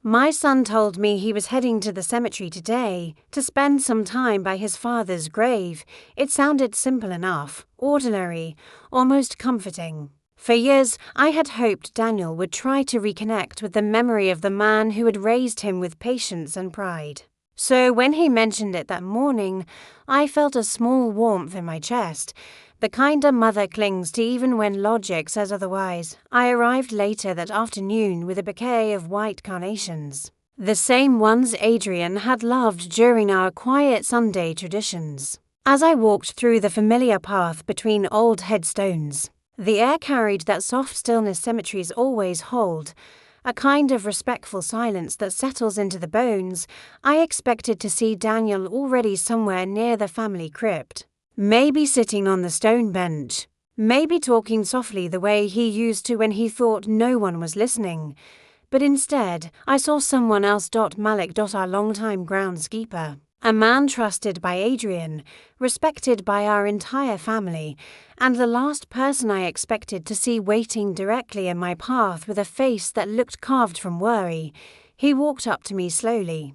My son told me he was heading to the cemetery today to spend some time by his father's grave. It sounded simple enough, ordinary, almost comforting. For years, I had hoped Daniel would try to reconnect with the memory of the man who had raised him with patience and pride. So when he mentioned it that morning, I felt a small warmth in my chest, the kind a mother clings to even when logic says otherwise. I arrived later that afternoon with a bouquet of white carnations, the same ones Adrian had loved during our quiet Sunday traditions. As I walked through the familiar path between old headstones, the air carried that soft stillness cemeteries always hold, a kind of respectful silence that settles into the bones. I expected to see Daniel already somewhere near the family crypt. Maybe sitting on the stone bench, maybe talking softly the way he used to when he thought no one was listening. But instead, I saw someone else. Malik, our longtime groundskeeper, a man trusted by Adrian, respected by our entire family, and the last person I expected to see waiting directly in my path with a face that looked carved from worry. He walked up to me slowly,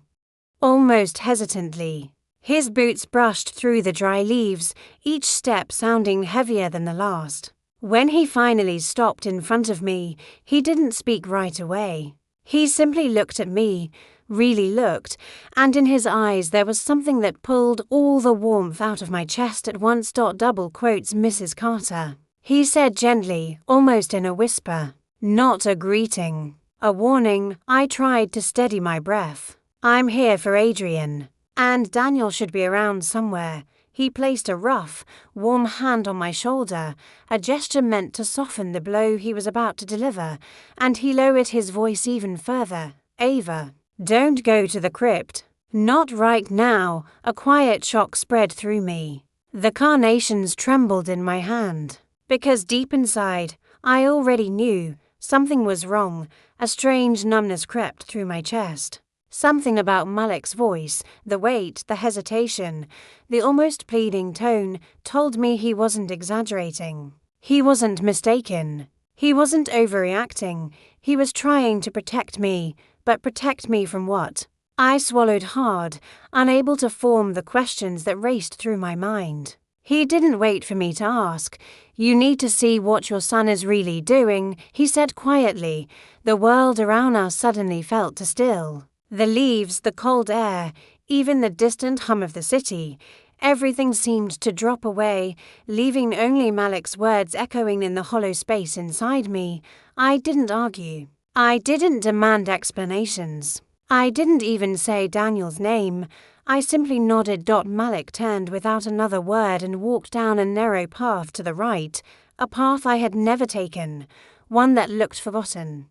almost hesitantly. His boots brushed through the dry leaves, each step sounding heavier than the last. When he finally stopped in front of me, he didn't speak right away. He simply looked at me, really looked, and in his eyes there was something that pulled all the warmth out of my chest at once. Mrs. Carter. He said gently, almost in a whisper, not a greeting, a warning. I tried to steady my breath. I'm here for Adrian. And Daniel should be around somewhere. He placed a rough, warm hand on my shoulder, a gesture meant to soften the blow he was about to deliver, and he lowered his voice even further. Ava, don't go to the crypt. Not right now. A quiet shock spread through me. The carnations trembled in my hand, because deep inside, I already knew something was wrong. A strange numbness crept through my chest. Something about Malik's voice, the weight, the hesitation, the almost pleading tone, told me he wasn't exaggerating. He wasn't mistaken. He wasn't overreacting. He was trying to protect me, but protect me from what? I swallowed hard, unable to form the questions that raced through my mind. He didn't wait for me to ask. You need to see what your son is really doing, he said quietly. The world around us suddenly felt still. The leaves, the cold air, even the distant hum of the city, everything seemed to drop away, leaving only Malik's words echoing in the hollow space inside me. I didn't argue. I didn't demand explanations. I didn't even say Daniel's name. I simply nodded. Malik turned without another word and walked down a narrow path to the right, a path I had never taken, one that looked forgotten,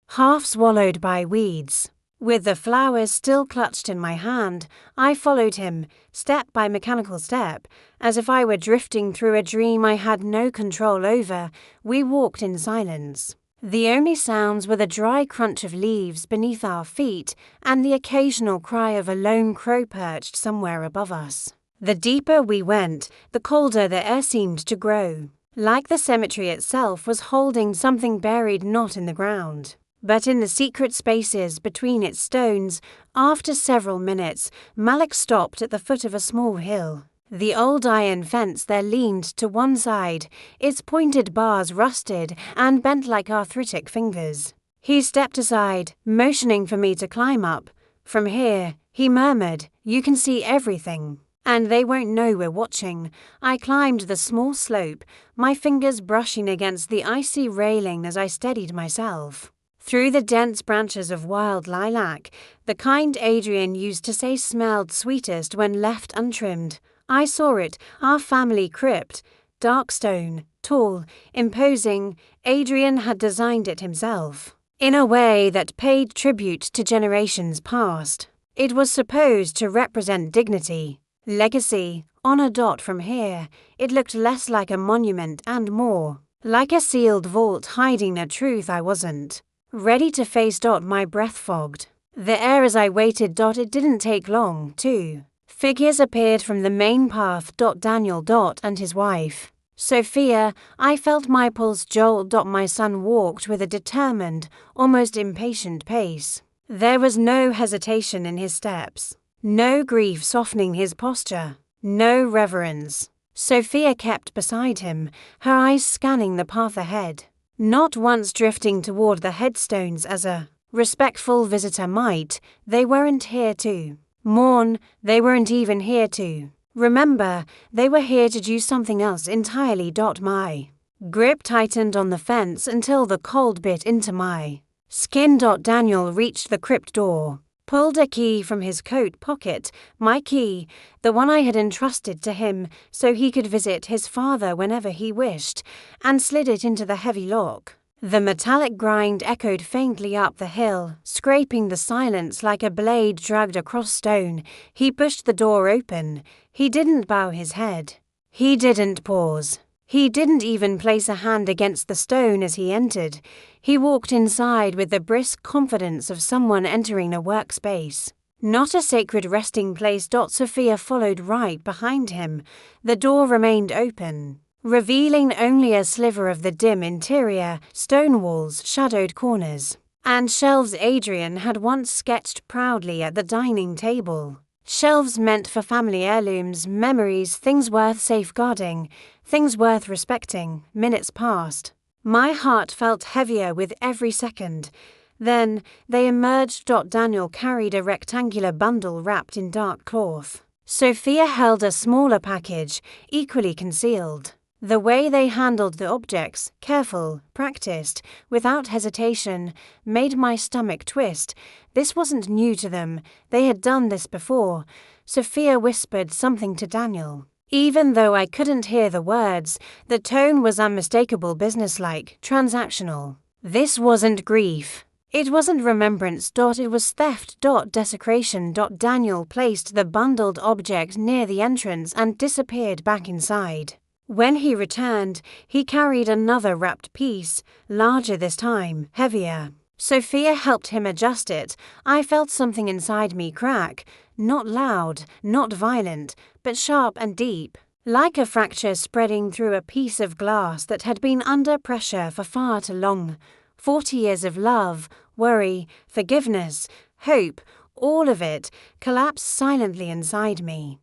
half swallowed by weeds. With the flowers still clutched in my hand, I followed him, step by mechanical step, as if I were drifting through a dream I had no control over. We walked in silence. The only sounds were the dry crunch of leaves beneath our feet and the occasional cry of a lone crow perched somewhere above us. The deeper we went, the colder the air seemed to grow, like the cemetery itself was holding something buried not in the ground, but in the secret spaces between its stones. After several minutes, Malik stopped at the foot of a small hill. The old iron fence there leaned to one side, its pointed bars rusted and bent like arthritic fingers. He stepped aside, motioning for me to climb up. From here, he murmured, you can see everything, and they won't know we're watching. I climbed the small slope, my fingers brushing against the icy railing as I steadied myself. Through the dense branches of wild lilac, the kind Adrian used to say smelled sweetest when left untrimmed, I saw it, our family crypt, dark stone, tall, imposing. Adrian had designed it himself, in a way that paid tribute to generations past. It was supposed to represent dignity, legacy, honor. From here, it looked less like a monument and more like a sealed vault hiding a truth I wasn't ready to face. My breath fogged the air as I waited. It didn't take long, too. Figures appeared from the main path. Daniel. And his wife, Sophia. I felt my pulse. Joel. My son walked with a determined, almost impatient pace. There was no hesitation in his steps, no grief softening his posture, no reverence. Sophia kept beside him, her eyes scanning the path ahead, not once drifting toward the headstones as a respectful visitor might. They weren't here to mourn, they weren't even here to remember, they were here to do something else entirely. My grip tightened on the fence until the cold bit into my skin. Daniel reached the crypt door, pulled a key from his coat pocket, my key, the one I had entrusted to him so he could visit his father whenever he wished, and slid it into the heavy lock. The metallic grind echoed faintly up the hill, scraping the silence like a blade dragged across stone. He pushed the door open. He didn't bow his head. He didn't pause. He didn't even place a hand against the stone as he entered. He walked inside with the brisk confidence of someone entering a workspace, not a sacred resting place. Sophia followed right behind him. The door remained open, revealing only a sliver of the dim interior, stone walls, shadowed corners, and shelves Adrian had once sketched proudly at the dining table. Shelves meant for family heirlooms, memories, things worth safeguarding, things worth respecting. Minutes passed. My heart felt heavier with every second. Then they emerged. Daniel carried a rectangular bundle wrapped in dark cloth. Sophia held a smaller package, equally concealed. The way they handled the objects, careful, practiced, without hesitation, made my stomach twist. This wasn't new to them. They had done this before. Sophia whispered something to Daniel. Even though I couldn't hear the words, the tone was unmistakable, businesslike, transactional. This wasn't grief. It wasn't remembrance. It was theft. Desecration. Daniel placed the bundled object near the entrance and disappeared back inside. When he returned, he carried another wrapped piece, larger this time, heavier. Sophia helped him adjust it. I felt something inside me crack, not loud, not violent, but sharp and deep, like a fracture spreading through a piece of glass that had been under pressure for far too long. 40 years of love, worry, forgiveness, hope, all of it collapsed silently inside me.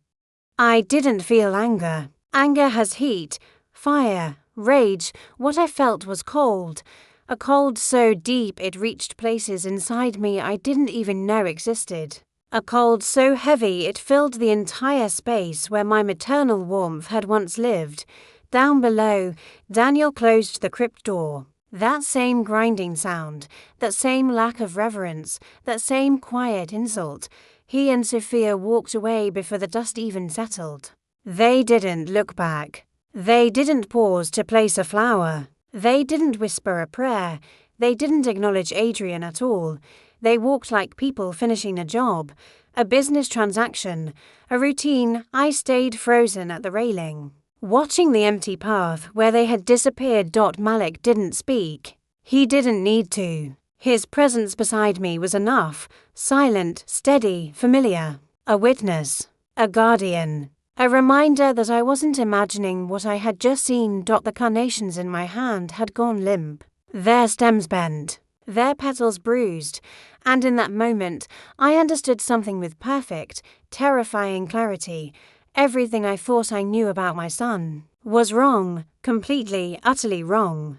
I didn't feel anger. Anger has heat, fire, rage. What I felt was cold. A cold so deep it reached places inside me I didn't even know existed. A cold so heavy it filled the entire space where my maternal warmth had once lived. Down below, Daniel closed the crypt door. That same grinding sound, that same lack of reverence, that same quiet insult. He and Sophia walked away before the dust even settled. They didn't look back. They didn't pause to place a flower. They didn't whisper a prayer. They didn't acknowledge Adrian at all. They walked like people finishing a job, a business transaction, a routine. I stayed frozen at the railing, watching the empty path where they had disappeared. Malik didn't speak. He didn't need to. His presence beside me was enough, silent, steady, familiar. A witness, a guardian. A reminder that I wasn't imagining what I had just seen. The carnations in my hand had gone limp, their stems bent, their petals bruised, and in that moment I understood something with perfect, terrifying clarity. Everything I thought I knew about my son was wrong, completely, utterly wrong.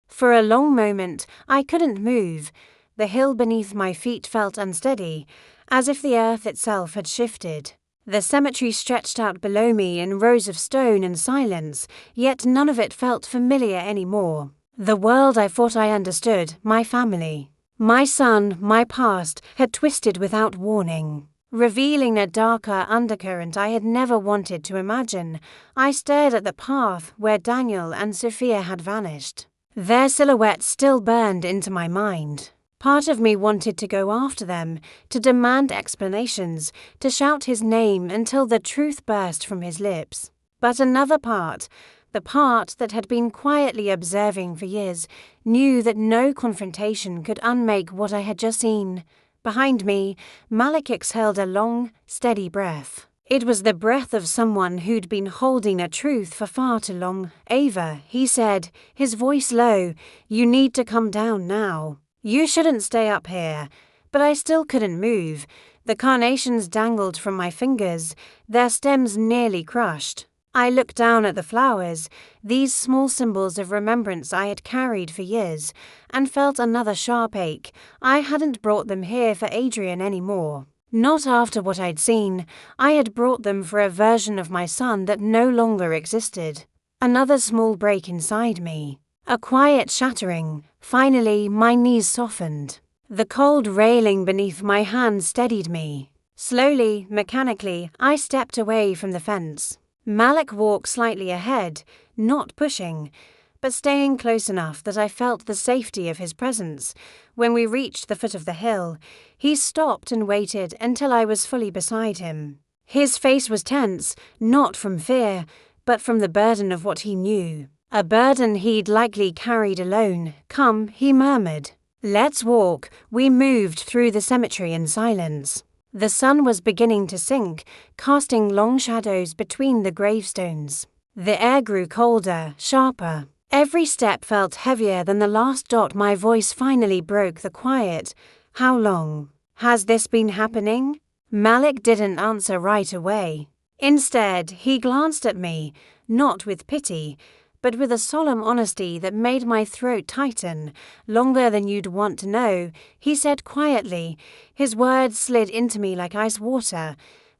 For a long moment I couldn't move. The hill beneath my feet felt unsteady, as if the earth itself had shifted. The cemetery stretched out below me in rows of stone and silence, yet none of it felt familiar anymore. The world I thought I understood, my family, my son, my past, had twisted without warning, revealing a darker undercurrent I had never wanted to imagine. I stared at the path where Daniel and Sophia had vanished. Their silhouettes still burned into my mind. Part of me wanted to go after them, to demand explanations, to shout his name until the truth burst from his lips. But another part, the part that had been quietly observing for years, knew that no confrontation could unmake what I had just seen. Behind me, Malik exhaled a long, steady breath. It was the breath of someone who'd been holding a truth for far too long. "Ava," he said, his voice low, "you need to come down now. You shouldn't stay up here. but I still couldn't move. The carnations dangled from my fingers, their stems nearly crushed. I looked down at the flowers, these small symbols of remembrance I had carried for years, and felt another sharp ache. I hadn't brought them here for Adrian anymore. Not after what I'd seen. I had brought them for a version of my son that no longer existed. Another small break inside me. A quiet shattering. Finally, my knees softened. The cold railing beneath my hand steadied me. Slowly, mechanically, I stepped away from the fence. Malik walked slightly ahead, not pushing, but staying close enough that I felt the safety of his presence. When we reached the foot of the hill, he stopped and waited until I was fully beside him. His face was tense, not from fear, but from the burden of what he knew. A burden he'd likely carried alone. "Come," he murmured. "Let's walk." We moved through the cemetery in silence. The sun was beginning to sink, casting long shadows between the gravestones. The air grew colder, sharper. Every step felt heavier than the last dot. My voice finally broke the quiet. "How long has this been happening?" Malik didn't answer right away. Instead, he glanced at me, not with pity, but with a solemn honesty that made my throat tighten. "Longer than you'd want to know," he said quietly. His words slid into me like ice water.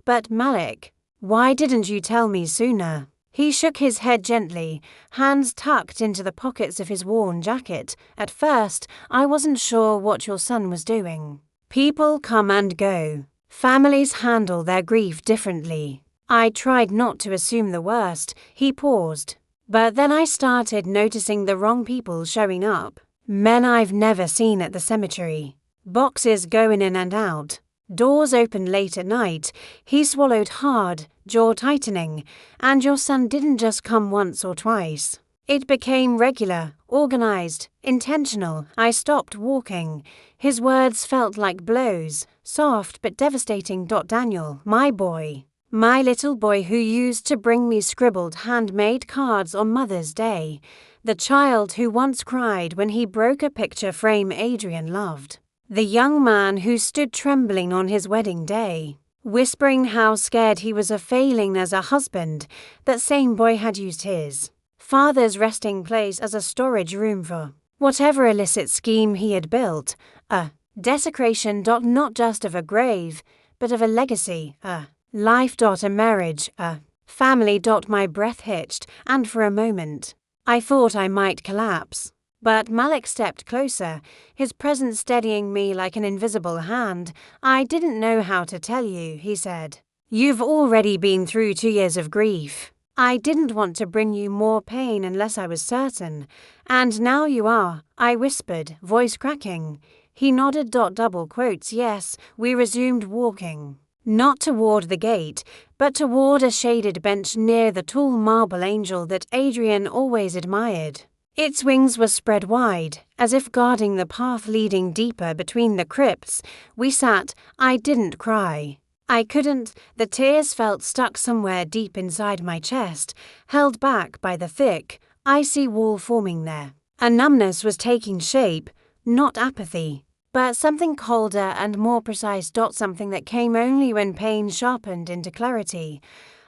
"But Malik, why didn't you tell me sooner?" He shook his head gently, hands tucked into the pockets of his worn jacket. "At first, I wasn't sure what your son was doing. People come and go. Families handle their grief differently. I tried not to assume the worst." He paused. "But then I started noticing the wrong people showing up. Men I've never seen at the cemetery. Boxes going in and out. Doors open late at night." He swallowed hard, jaw tightening. "And your son didn't just come once or twice. It became regular, organized, intentional." I stopped walking. His words felt like blows, soft but devastating. "Daniel, my boy. My little boy who used to bring me scribbled handmade cards on Mother's Day. The child who once cried when he broke a picture frame Adrian loved. The young man who stood trembling on his wedding day, whispering how scared he was of failing as a husband. That same boy had used his father's resting place as a storage room for whatever illicit scheme he had built. A desecration. Not just of a grave, but of a legacy. A life. A marriage. A family. My breath hitched, and for a moment, I thought I might collapse. But Malik stepped closer, his presence steadying me like an invisible hand. "I didn't know how to tell you," he said. "You've already been through 2 years of grief. I didn't want to bring you more pain unless I was certain. And now you are," I whispered, voice cracking. He nodded. Double quotes. Yes. We resumed walking. Not toward the gate, but toward a shaded bench near the tall marble angel that Adrian always admired. Its wings were spread wide, as if guarding the path leading deeper between the crypts. We sat. I didn't cry. I couldn't. The tears felt stuck somewhere deep inside my chest, held back by the thick, icy wall forming there. A numbness was taking shape, not apathy, but something colder and more precise. Something that came only when pain sharpened into clarity.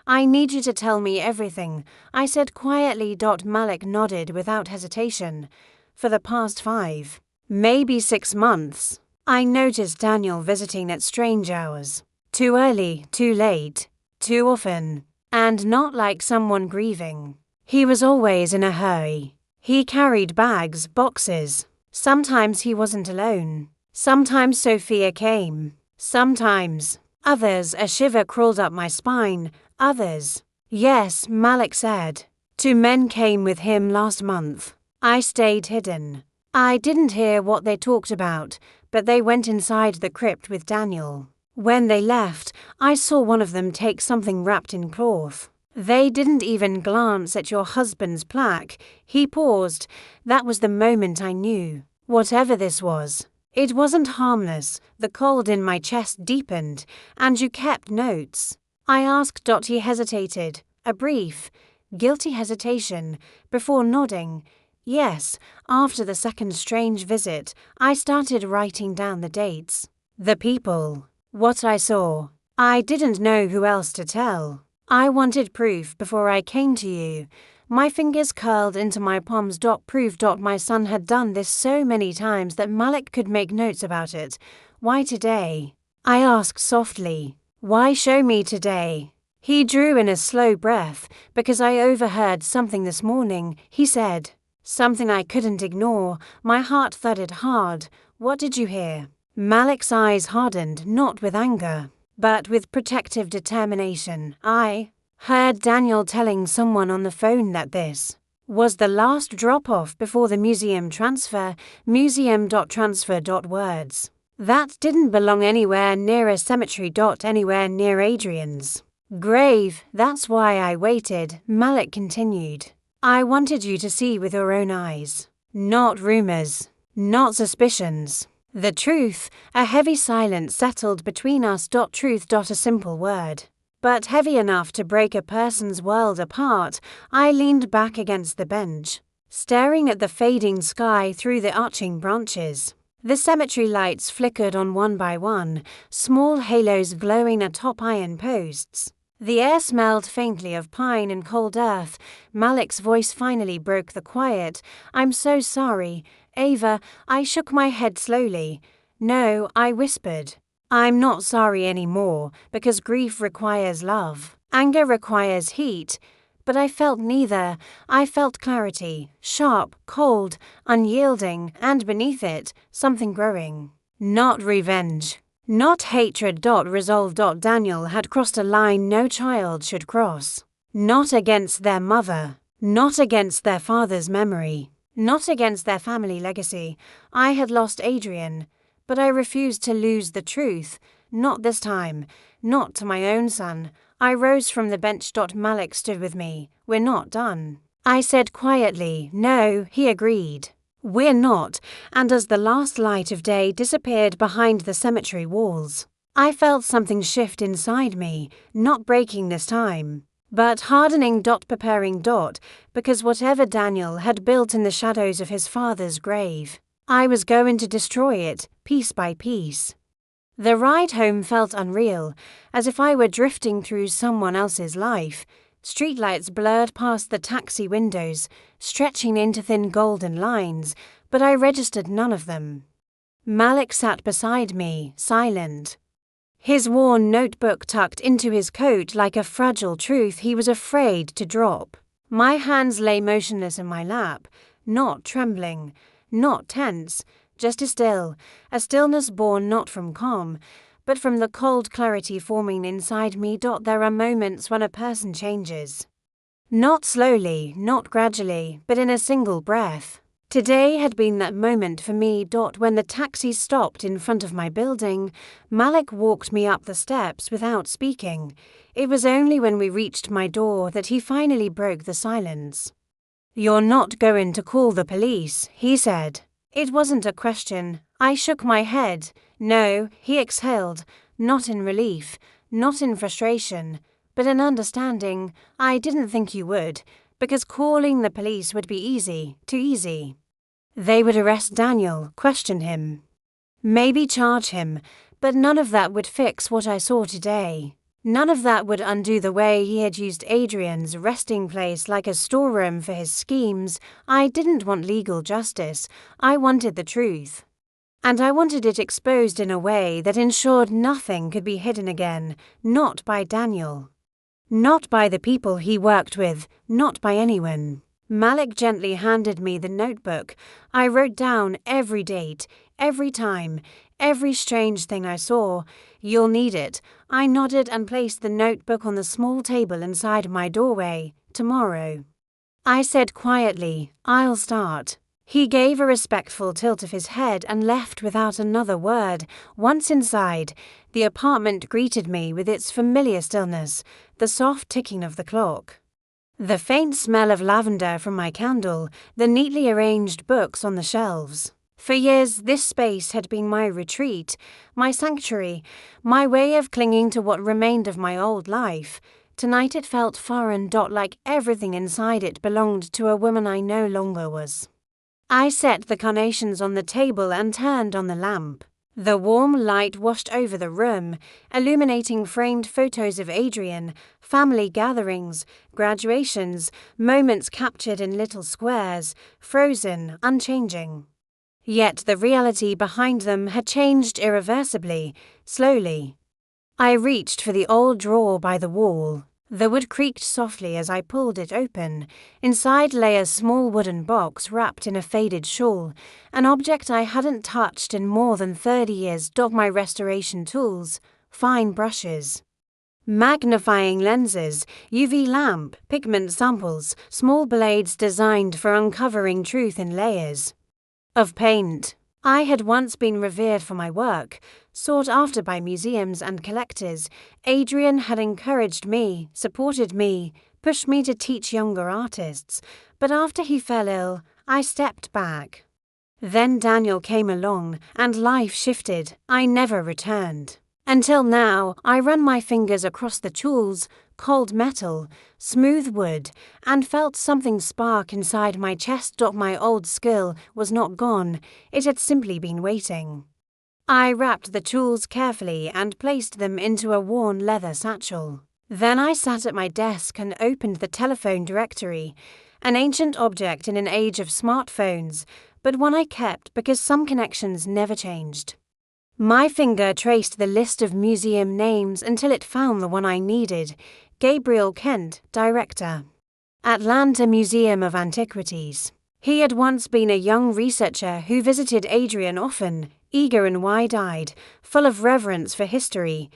"I need you to tell me everything," I said quietly. Malik nodded without hesitation. "For the past 5, maybe 6 months, I noticed Daniel visiting at strange hours. Too early, too late, too often, and not like someone grieving. He was always in a hurry. He carried bags, boxes. Sometimes he wasn't alone. Sometimes Sophia came. Sometimes. Others." A shiver crawled up my spine. "Others." "Yes," Malik said. 2 men came with him last month. I stayed hidden. I didn't hear what they talked about, but they went inside the crypt with Daniel. When they left, I saw one of them take something wrapped in cloth. They didn't even glance at your husband's plaque." He paused. That was the moment I knew. Whatever this was, it wasn't harmless. The cold in my chest deepened. "And you kept notes?" I asked. He hesitated, a brief, guilty hesitation, before nodding. "Yes, after the second strange visit, I started writing down the dates. The people. What I saw. I didn't know who else to tell. I wanted proof before I came to you. My fingers curled into my palms. Proof. My son had done this so many times that Malik could make notes about it. Why today? I asked softly. Why show me today? He drew in a slow breath. Because I overheard something this morning, he said. Something I couldn't ignore. My heart thudded hard. What did you hear? Malik's eyes hardened, not with anger, but with protective determination. I heard Daniel telling someone on the phone that this was the last drop-off before the museum transfer. Museum.transfer. Words that didn't belong anywhere near a cemetery. Anywhere near Adrian's grave. That's why I waited, Malik continued. I wanted you to see with your own eyes. Not rumors. Not suspicions. The truth. A heavy silence settled between us. Truth. A simple word, but heavy enough to break a person's world apart. I leaned back against the bench, staring at the fading sky through the arching branches. The cemetery lights flickered on one by one, small halos glowing atop iron posts. The air smelled faintly of pine and cold earth. Malik's voice finally broke the quiet. I'm so sorry, Ava. I shook my head slowly. No, I whispered. I'm not sorry anymore, because grief requires love. Anger requires heat. But I felt neither. I felt clarity, sharp, cold, unyielding, and beneath it, something growing. Not revenge. Not hatred. Resolve. Daniel had crossed a line no child should cross. Not against their mother. Not against their father's memory. Not against their family legacy. I had lost Adrian, but I refused to lose the truth. Not this time. Not to my own son. I rose from the bench. Malik stood with me. We're not done. I said quietly. No, he agreed. We're not, and as the last light of day disappeared behind the cemetery walls, I felt something shift inside me, not breaking this time, but hardening. Preparing. Because whatever Daniel had built in the shadows of his father's grave, I was going to destroy it, piece by piece. The ride home felt unreal, as if I were drifting through someone else's life. Streetlights blurred past the taxi windows, stretching into thin golden lines, but I registered none of them. Malik sat beside me, silent. His worn notebook tucked into his coat like a fragile truth he was afraid to drop. My hands lay motionless in my lap, not trembling, not tense, just still, a stillness born not from calm, but from the cold clarity forming inside me. There are moments when a person changes. Not slowly, not gradually, but in a single breath. Today had been that moment for me. When the taxi stopped in front of my building, Malik walked me up the steps without speaking. It was only when we reached my door that he finally broke the silence. You're not going to call the police, he said. It wasn't a question. I shook my head. No, he exhaled, not in relief, not in frustration, but in understanding. I didn't think you would, because calling the police would be easy, too easy. They would arrest Daniel, question him, maybe charge him, but none of that would fix what I saw today. None of that would undo the way he had used Adrian's resting place like a storeroom for his schemes. I didn't want legal justice. I wanted the truth. And I wanted it exposed in a way that ensured nothing could be hidden again, not by Daniel. Not by the people he worked with, not by anyone. Malik gently handed me the notebook. I wrote down every date, every time, every strange thing I saw. You'll need it. I nodded and placed the notebook on the small table inside my doorway. Tomorrow. I said quietly, I'll start. He gave a respectful tilt of his head and left without another word. Once inside, the apartment greeted me with its familiar stillness, the soft ticking of the clock, the faint smell of lavender from my candle, the neatly arranged books on the shelves. For years, this space had been my retreat, my sanctuary, my way of clinging to what remained of my old life. Tonight it felt foreign. Like everything inside it belonged to a woman I no longer was. I set the carnations on the table and turned on the lamp. The warm light washed over the room, illuminating framed photos of Adrian, family gatherings, graduations, moments captured in little squares, frozen, unchanging. Yet the reality behind them had changed irreversibly, slowly. I reached for the old drawer by the wall. The wood creaked softly as I pulled it open. Inside lay a small wooden box wrapped in a faded shawl, an object I hadn't touched in more than 30 years. My restoration tools, fine brushes, magnifying lenses, UV lamp, pigment samples, small blades designed for uncovering truth in layers of paint. I had once been revered for my work, sought after by museums and collectors. Adrian had encouraged me, supported me, pushed me to teach younger artists. But after he fell ill, I stepped back. Then Daniel came along, and life shifted. I never returned. Until now, I run my fingers across the tools, cold metal, smooth wood, and felt something spark inside my chest. My old skill was not gone, it had simply been waiting. I wrapped the tools carefully and placed them into a worn leather satchel. Then I sat at my desk and opened the telephone directory, an ancient object in an age of smartphones, but one I kept because some connections never changed. My finger traced the list of museum names until it found the one I needed. Gabriel Kent, Director. Atlanta Museum of Antiquities. He had once been a young researcher who visited Adrian often, eager and wide-eyed, full of reverence for history.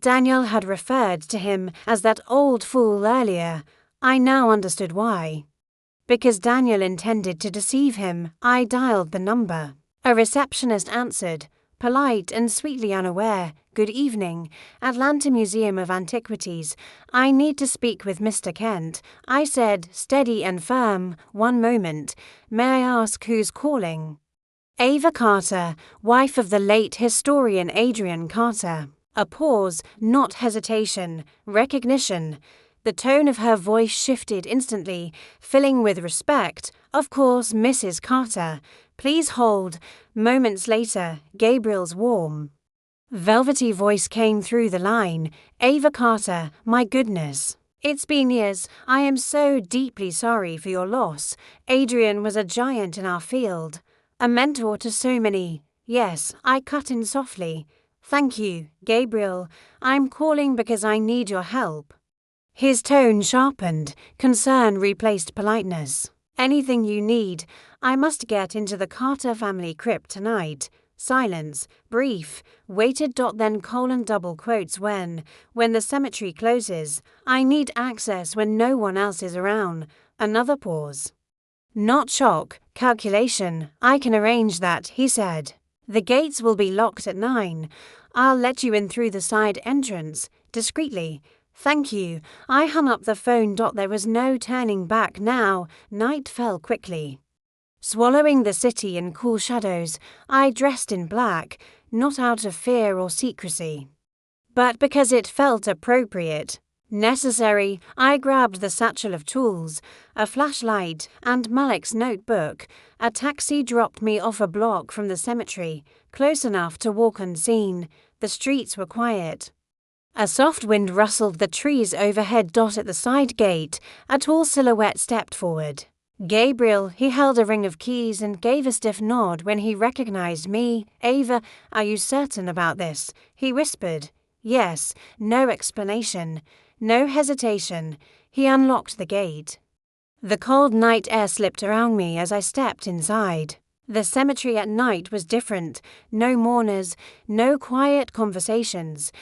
Daniel had referred to him as that old fool earlier. I now understood why. Because Daniel intended to deceive him, I dialed the number. A receptionist answered, polite and sweetly unaware. Good evening, Atlanta Museum of Antiquities. I need to speak with Mr. Kent. I said, steady and firm, one moment. May I ask who's calling? Ava Carter, wife of the late historian Adrian Carter. A pause, not hesitation, recognition. The tone of her voice shifted instantly, filling with respect. Of course, Mrs. Carter. Please hold. Moments later, Gabriel's warm, velvety voice came through the line. Ava Carter, my goodness. It's been years. I am so deeply sorry for your loss. Adrian was a giant in our field, a mentor to so many. Yes, I cut in softly. Thank you, Gabriel. I'm calling because I need your help. His tone sharpened. Concern replaced politeness. Anything you need. I must get into the Carter family crypt tonight. Silence, brief, waited. Then double quotes when the cemetery closes. I need access when no one else is around. Another pause. Not shock, calculation. I can arrange that, he said. The gates will be locked at 9. I'll let you in through the side entrance, discreetly. Thank you. I hung up the phone. There was no turning back now. Night fell quickly, swallowing the city in cool shadows. I dressed in black, not out of fear or secrecy, but because it felt appropriate, necessary. I grabbed the satchel of tools, a flashlight, and Malik's notebook. A taxi dropped me off a block from the cemetery, close enough to walk unseen. The streets were quiet. A soft wind rustled the trees overhead. At the side gate, a tall silhouette stepped forward. Gabriel. He held a ring of keys and gave a stiff nod when he recognized me. Ava, are you certain about this? He whispered. Yes, no explanation, no hesitation. He unlocked the gate. The cold night air slipped around me as I stepped inside. The cemetery at night was different. No mourners, no quiet conversations.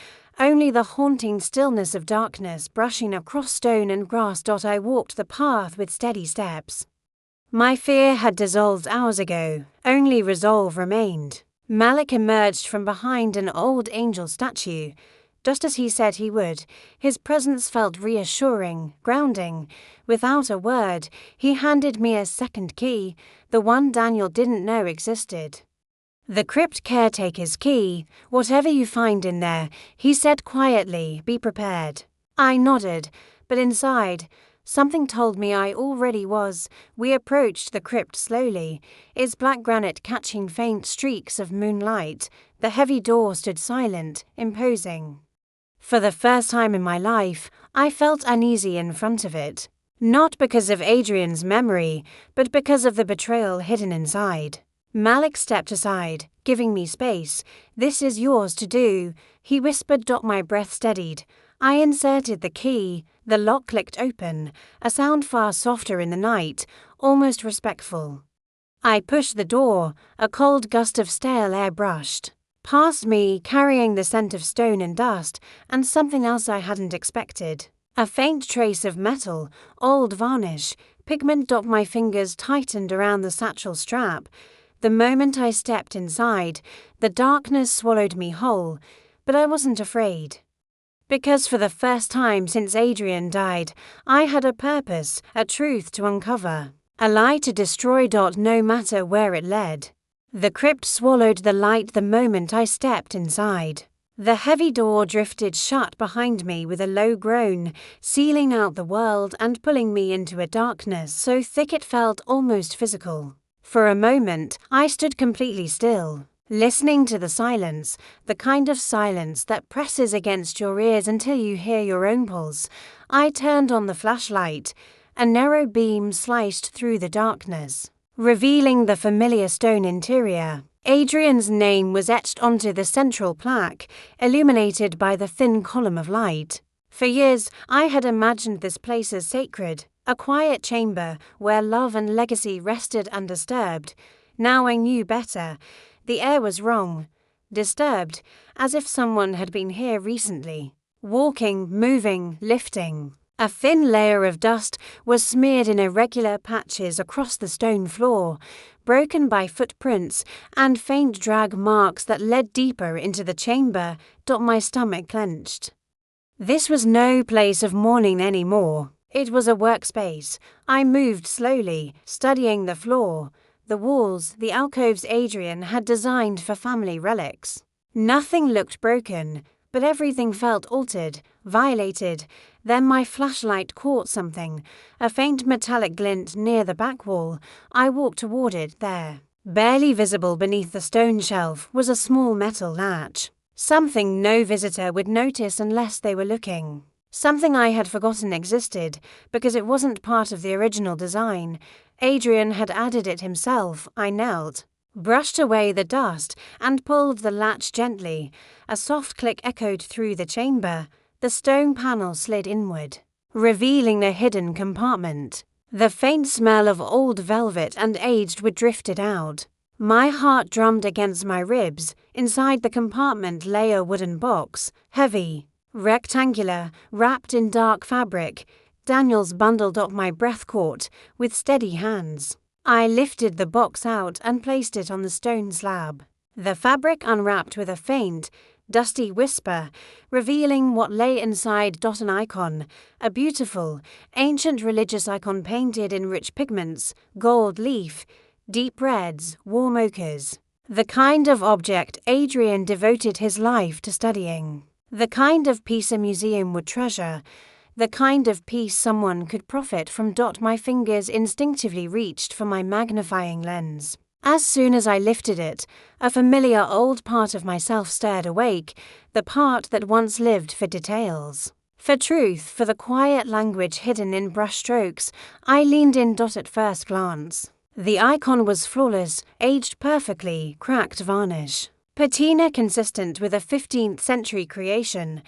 Only the haunting stillness of darkness brushing across stone and grass. I walked the path with steady steps. My fear had dissolved hours ago. Only resolve remained. Malik emerged from behind an old angel statue, just as he said he would. His presence felt reassuring, grounding. Without a word, he handed me a second key, the one Daniel didn't know existed. The crypt caretaker's key. Whatever you find in there, he said quietly, be prepared. I nodded, but inside, Something told me I already was. We approached the crypt slowly, its black granite catching faint streaks of moonlight. The heavy door stood silent, imposing. For the first time in my life, I felt uneasy in front of it. Not because of Adrian's memory, but because of the betrayal hidden inside. Malik stepped aside, giving me space. "This is yours to do," he whispered. My breath steadied. I inserted the key. The lock clicked open, a sound far softer in the night, almost respectful. I pushed the door. A cold gust of stale air brushed past me, carrying the scent of stone and dust, and something else I hadn't expected. A faint trace of metal, old varnish, pigment. My fingers tightened around the satchel strap. The moment I stepped inside, the darkness swallowed me whole, but I wasn't afraid. Because for the first time since Adrian died, I had a purpose, a truth to uncover, a lie to destroy. No matter where it led. The crypt swallowed the light the moment I stepped inside. The heavy door drifted shut behind me with a low groan, sealing out the world and pulling me into a darkness so thick it felt almost physical. For a moment, I stood completely still, listening to the silence, the kind of silence that presses against your ears until you hear your own pulse. I turned on the flashlight. A narrow beam sliced through the darkness, revealing the familiar stone interior. Adrian's name was etched onto the central plaque, illuminated by the thin column of light. For years, I had imagined this place as sacred, a quiet chamber where love and legacy rested undisturbed. Now I knew better. The air was wrong, disturbed, as if someone had been here recently. Walking, moving, lifting. A thin layer of dust was smeared in irregular patches across the stone floor, broken by footprints and faint drag marks that led deeper into the chamber. My stomach clenched. This was no place of mourning anymore. It was a workspace. I moved slowly, studying the floor, the walls, the alcoves Adrian had designed for family relics. Nothing looked broken, but everything felt altered, violated. Then my flashlight caught something, a faint metallic glint near the back wall. I walked toward it. There, barely visible beneath the stone shelf, was a small metal latch. Something no visitor would notice unless they were looking. Something I had forgotten existed, because it wasn't part of the original design. Adrian had added it himself. I knelt, brushed away the dust, and pulled the latch gently. A soft click echoed through the chamber. The stone panel slid inward, revealing a hidden compartment. The faint smell of old velvet and aged wood drifted out. My heart drummed against my ribs. Inside the compartment lay a wooden box, heavy, rectangular, wrapped in dark fabric. Daniel's bundled up. My breath caught. With steady hands, I lifted the box out and placed it on the stone slab. The fabric unwrapped with a faint, dusty whisper, revealing what lay inside. An icon, a beautiful, ancient religious icon painted in rich pigments, gold leaf, deep reds, warm ochres. The kind of object Adrian devoted his life to studying. The kind of piece a museum would treasure. The kind of piece someone could profit from. My fingers instinctively reached for my magnifying lens. As soon as I lifted it, a familiar old part of myself stirred awake, the part that once lived for details, for truth, for the quiet language hidden in brushstrokes. I leaned in. At first glance, the icon was flawless, aged perfectly, cracked varnish, patina consistent with a 15th century creation.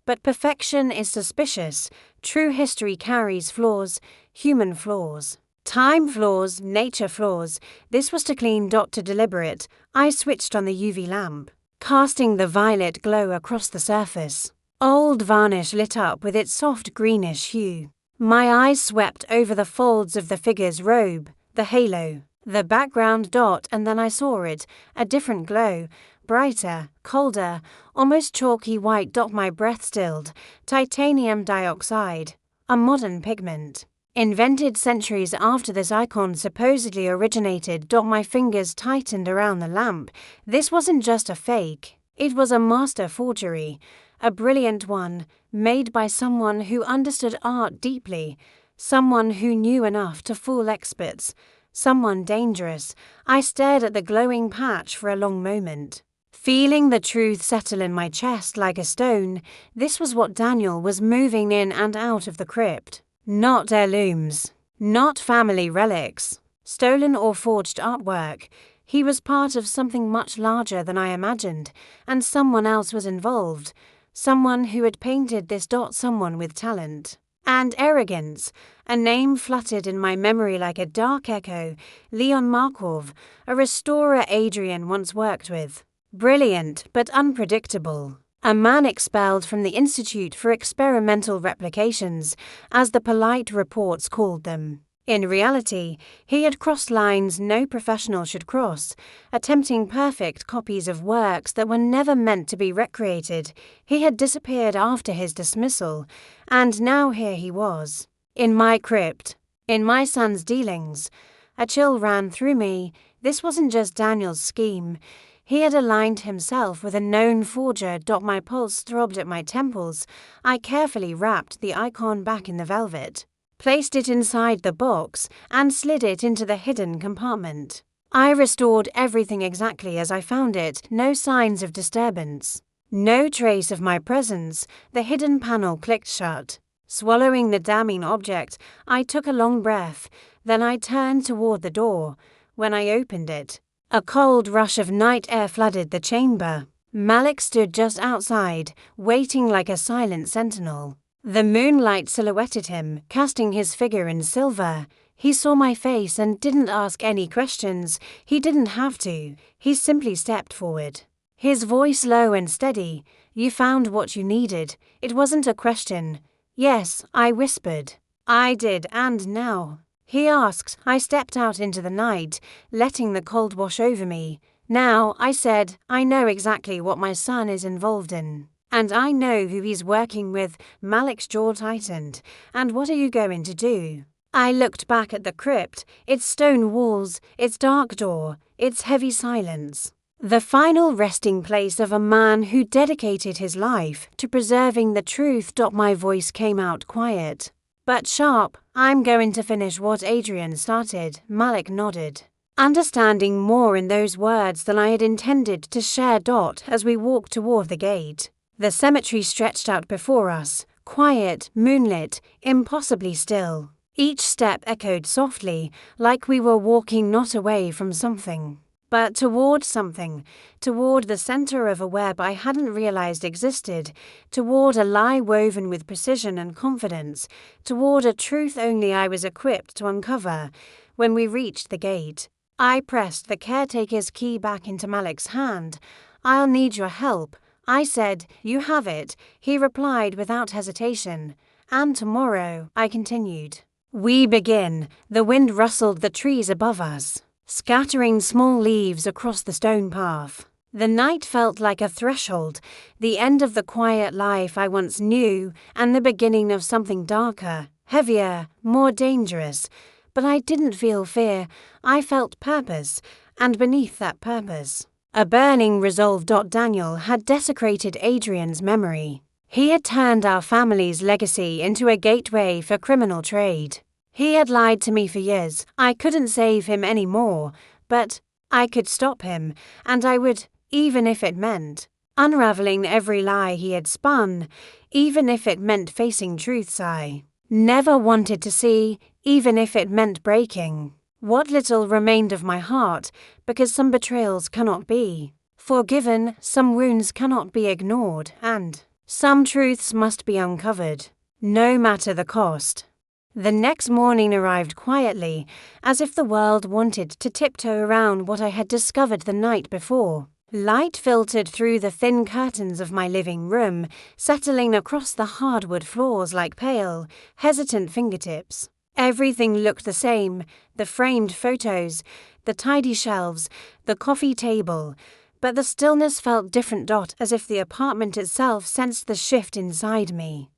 But perfection is suspicious. True history carries flaws, human flaws. Time flaws, nature flaws. This was too clean. Too deliberate. I switched on the UV lamp, casting the violet glow across the surface. Old varnish lit up with its soft greenish hue. My eyes swept over the folds of the figure's robe, the halo, the background. And then I saw it, a different glow, brighter, colder, almost chalky white. My breath stilled. Titanium dioxide, a modern pigment, invented centuries after this icon supposedly originated. My fingers tightened around the lamp. This wasn't just a fake. It was a master forgery, a brilliant one, made by someone who understood art deeply. Someone who knew enough to fool experts. Someone dangerous. I stared at the glowing patch for a long moment, feeling the truth settle in my chest like a stone. This was what Daniel was moving in and out of the crypt. Not heirlooms. Not family relics. Stolen or forged artwork. He was part of something much larger than I imagined, and someone else was involved. Someone who had painted this dot, someone with talent and arrogance. A name fluttered in my memory like a dark echo. Leon Markov, a restorer Adrian once worked with. Brilliant, but unpredictable. A man expelled from the Institute for Experimental Replications, as the polite reports called them. In reality, he had crossed lines no professional should cross, attempting perfect copies of works that were never meant to be recreated. He had disappeared after his dismissal, and now here he was, in my crypt, in my son's dealings. A chill ran through me. This wasn't just Daniel's scheme. He had aligned himself with a known forger. My pulse throbbed at my temples. I carefully wrapped the icon back in the velvet, placed it inside the box, and slid it into the hidden compartment. I restored everything exactly as I found it, no signs of disturbance, no trace of my presence. The hidden panel clicked shut. Swallowing the damning object, I took a long breath. Then I turned toward the door. When I opened it, a cold rush of night air flooded the chamber. Malik stood just outside, waiting like a silent sentinel. The moonlight silhouetted him, casting his figure in silver. He saw my face and didn't ask any questions. He didn't have to. He simply stepped forward. His voice low and steady. "You found what you needed." It wasn't a question. "Yes," I whispered. "I did, and now?" He asked. I stepped out into the night, letting the cold wash over me. "Now," I said, "I know exactly what my son is involved in. And I know who he's working with." Malik's jaw tightened. "And what are you going to do?" I looked back at the crypt, its stone walls, its dark door, its heavy silence. The final resting place of a man who dedicated his life to preserving the truth. My voice came out quiet, but sharp. "I'm going to finish what Adrian started." Malik nodded, understanding more in those words than I had intended to share. As we walked toward the gate, the cemetery stretched out before us, quiet, moonlit, impossibly still. Each step echoed softly, like we were walking not away from something, but toward something, toward the center of a web I hadn't realized existed, toward a lie woven with precision and confidence, toward a truth only I was equipped to uncover. When we reached the gate, I pressed the caretaker's key back into Malik's hand. "I'll need your help," I said. "You have it," he replied without hesitation. "And tomorrow," I continued, "we begin." The wind rustled the trees above us, scattering small leaves across the stone path. The night felt like a threshold, the end of the quiet life I once knew, and the beginning of something darker, heavier, more dangerous. But I didn't feel fear. I felt purpose, and beneath that purpose, a burning resolve. Daniel had desecrated Adrian's memory. He had turned our family's legacy into a gateway for criminal trade. He had lied to me for years. I couldn't save him anymore, but I could stop him, and I would, even if it meant unraveling every lie he had spun, even if it meant facing truths I never wanted to see, even if it meant breaking what little remained of my heart, because some betrayals cannot be forgiven, some wounds cannot be ignored, and some truths must be uncovered, no matter the cost. The next morning arrived quietly, as if the world wanted to tiptoe around what I had discovered the night before. Light filtered through the thin curtains of my living room, settling across the hardwood floors like pale, hesitant fingertips. Everything looked the same, the framed photos, the tidy shelves, the coffee table, but the stillness felt different. As if the apartment itself sensed the shift inside me.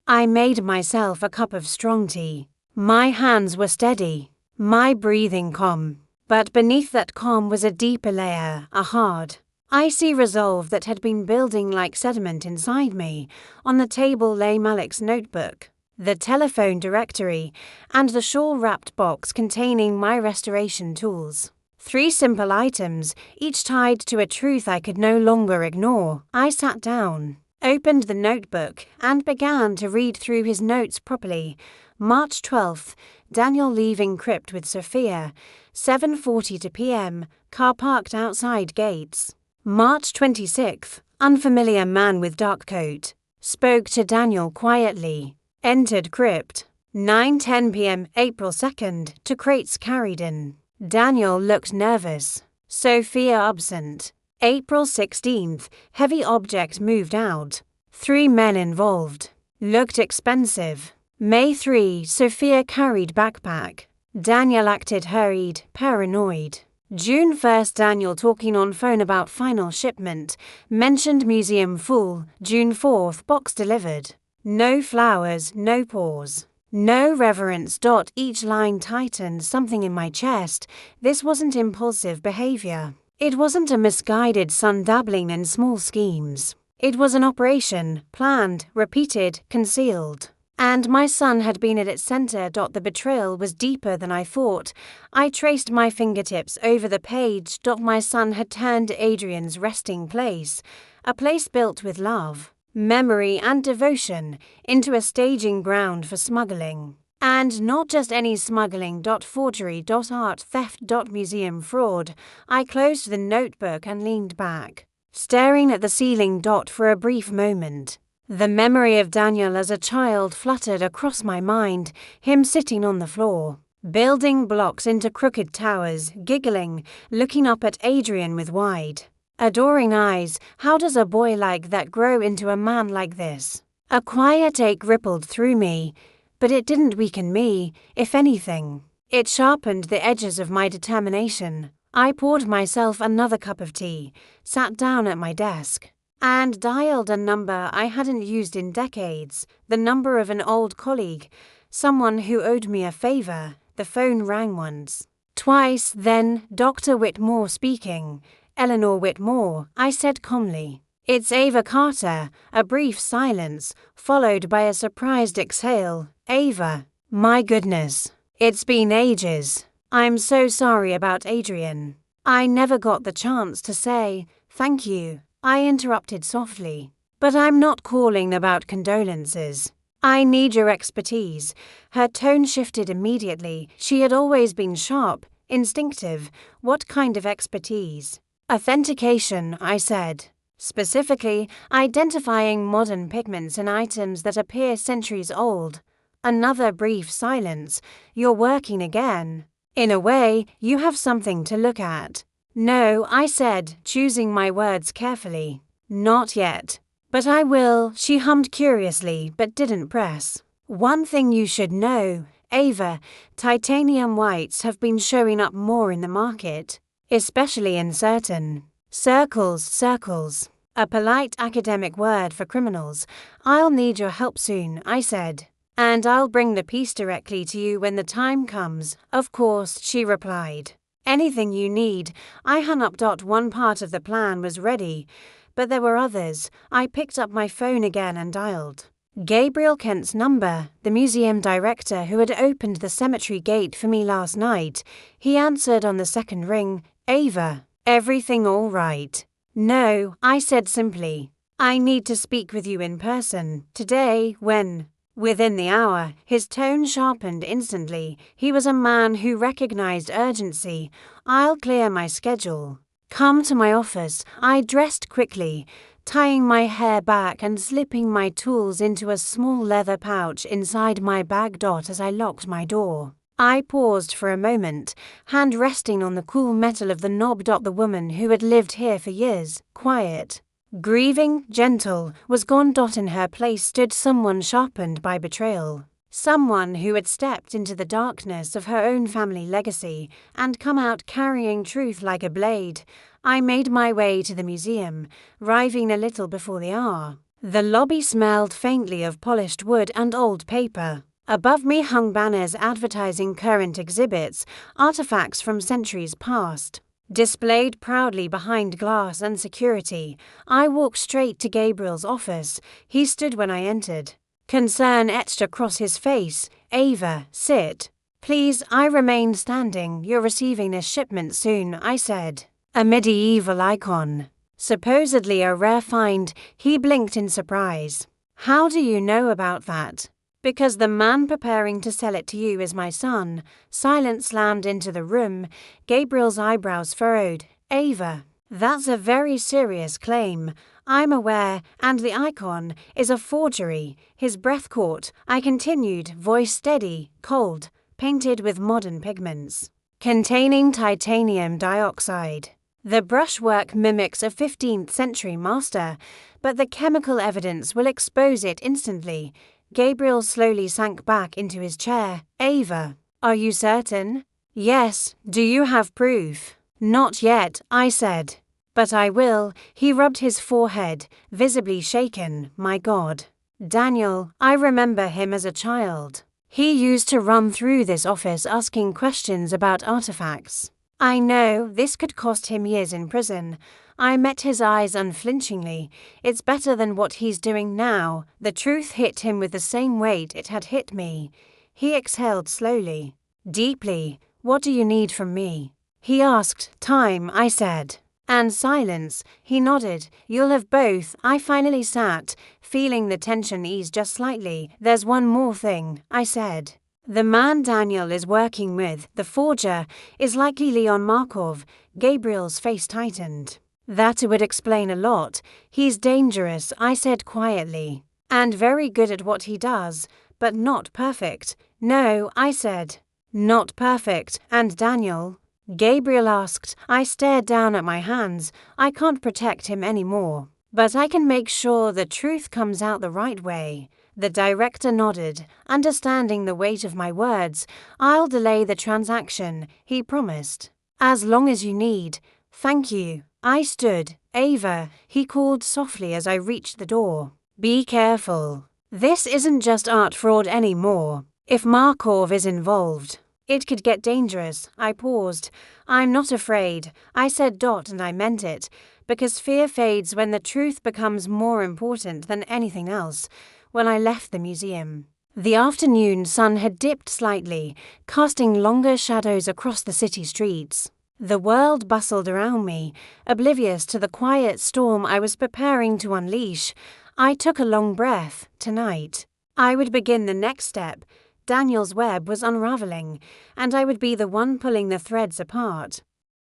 I made myself a cup of strong tea. My hands were steady, my breathing calm, but beneath that calm was a deeper layer, a hard, icy resolve that had been building like sediment inside me. On the table lay Malik's notebook. the telephone directory, and the shawl-wrapped box containing my restoration tools. 3 simple items, each tied to a truth I could no longer ignore. I sat down, opened the notebook, and began to read through his notes properly. March 12th, Daniel leaving crypt with Sophia, 7:42 p.m., car parked outside gates. March 26th, unfamiliar man with dark coat, spoke to Daniel quietly, entered crypt. 9:10 p.m., April 2nd, to crates carried in. Daniel looked nervous. Sophia absent. April 16th, heavy object moved out. 3 men involved. Looked expensive. May 3, Sophia carried backpack. Daniel acted hurried, paranoid. June 1st, Daniel talking on phone about final shipment. Mentioned museum full. June 4th, box delivered. No flowers, no pause. No reverence. Each line tightened something in my chest. This wasn't impulsive behavior. It wasn't a misguided son dabbling in small schemes. It was an operation, planned, repeated, concealed. And my son had been at its center. The betrayal was deeper than I thought. I traced my fingertips over the page. My son had turned Adrian's resting place, a place built with love, memory, and devotion, into a staging ground for smuggling. And not just any smuggling. Forgery. Art theft. Museum fraud. I closed the notebook and leaned back, staring at the ceiling. For a brief moment, the memory of Daniel as a child fluttered across my mind, him sitting on the floor, building blocks into crooked towers, giggling, looking up at Adrian with wide, adoring eyes. How does a boy like that grow into a man like this? A quiet ache rippled through me, but it didn't weaken me. If anything, it sharpened the edges of my determination. I poured myself another cup of tea, sat down at my desk, and dialed a number I hadn't used in decades, the number of an old colleague, someone who owed me a favor. The phone rang once, twice, then, Dr. Whitmore speaking. Eleanor Whitmore, I said calmly. It's Ava Carter. A brief silence, followed by a surprised exhale. Ava, my goodness, it's been ages. I'm so sorry about Adrian. I never got the chance to say thank you. I interrupted softly. But I'm not calling about condolences. I need your expertise. Her tone shifted immediately. She had always been sharp, instinctive. What kind of expertise? Authentication, I said. Specifically, identifying modern pigments in items that appear centuries old. Another brief silence. You're working again. In a way, you have something to look at. No, I said, choosing my words carefully. Not yet. But I will, she hummed curiously, but didn't press. One thing you should know, Ava, titanium whites have been showing up more in the market, especially in certain circles. A polite academic word for criminals. I'll need your help soon, I said. And I'll bring the piece directly to you when the time comes. Of course, she replied. Anything you need. I hung up. One part of the plan was ready, but there were others. I picked up my phone again and dialed Gabriel Kent's number, the museum director who had opened the cemetery gate for me last night. He answered on the second ring. Ava, everything all right? No, I said simply. I need to speak with you in person. Today, when? Within the hour. His tone sharpened instantly. He was a man who recognized urgency. I'll clear my schedule. Come to my office. I dressed quickly, tying my hair back and slipping my tools into a small leather pouch inside my bag. As I locked my door, I paused for a moment, hand resting on the cool metal of the knob. The woman who had lived here for years, quiet, grieving, gentle, was gone. In her place stood someone sharpened by betrayal. Someone who had stepped into the darkness of her own family legacy and come out carrying truth like a blade. I made my way to the museum, arriving a little before the hour. The lobby smelled faintly of polished wood and old paper. Above me hung banners advertising current exhibits, artifacts from centuries past, displayed proudly behind glass and security. I walked straight to Gabriel's office. He stood when I entered, Concern etched across his face. Ava, sit. Please, I remained standing. You're receiving this shipment soon, I said. A medieval icon. Supposedly a rare find, he blinked in surprise. How do you know about that? Because the man preparing to sell it to you is my son. Silence slammed into the room. Gabriel's eyebrows furrowed. Ava, that's a very serious claim. I'm aware, and the icon is a forgery. His breath caught. I continued, voice steady, cold, painted with modern pigments. Containing titanium dioxide. The brushwork mimics a 15th century master, but the chemical evidence will expose it instantly. Gabriel slowly sank back into his chair. Ava, are you certain? Yes. Do you have proof? Not yet, I said. But I will. He rubbed his forehead, visibly shaken. My God. Daniel, I remember him as a child. He used to run through this office asking questions about artifacts. I know, this could cost him years in prison. I met his eyes unflinchingly. It's better than what he's doing now. The truth hit him with the same weight it had hit me. He exhaled slowly. Deeply. What do you need from me? He asked. Time, I said. And silence. He nodded. You'll have both. I finally sat, feeling the tension ease just slightly. There's one more thing, I said. The man Daniel is working with, the forger, is likely Leon Markov. Gabriel's face tightened. That would explain a lot. He's dangerous, I said quietly. And very good at what he does, but not perfect. No, I said. Not perfect. And Daniel? Gabriel asked. I stared down at my hands. I can't protect him anymore. But I can make sure the truth comes out the right way. The director nodded, understanding the weight of my words. I'll delay the transaction, he promised. As long as you need. Thank you. I stood. Ava, he called softly as I reached the door. Be careful. This isn't just art fraud anymore. If Markov is involved, it could get dangerous. I paused. I'm not afraid. I said and I meant it, because fear fades when the truth becomes more important than anything else. When I left the museum, the afternoon sun had dipped slightly, casting longer shadows across the city streets. The world bustled around me, oblivious to the quiet storm I was preparing to unleash. I took a long breath. Tonight, I would begin the next step. Daniel's web was unraveling, and I would be the one pulling the threads apart.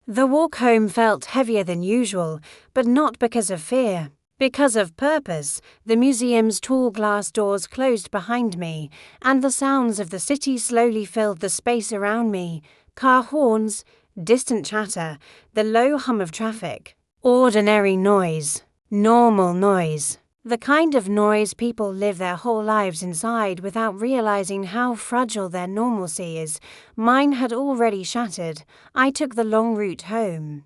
The walk home felt heavier than usual, but not because of fear. Because of purpose. The museum's tall glass doors closed behind me, and the sounds of the city slowly filled the space around me. Car horns, distant chatter, the low hum of traffic. Ordinary noise. Normal noise. The kind of noise people live their whole lives inside without realizing how fragile their normalcy is. Mine had already shattered. I took the long route home,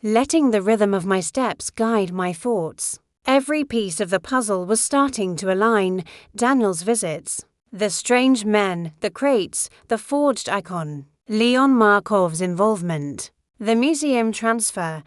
letting the rhythm of my steps guide my thoughts. Every piece of the puzzle was starting to align. Daniel's visits, the strange men, the crates, the forged icon, Leon Markov's involvement, the museum transfer.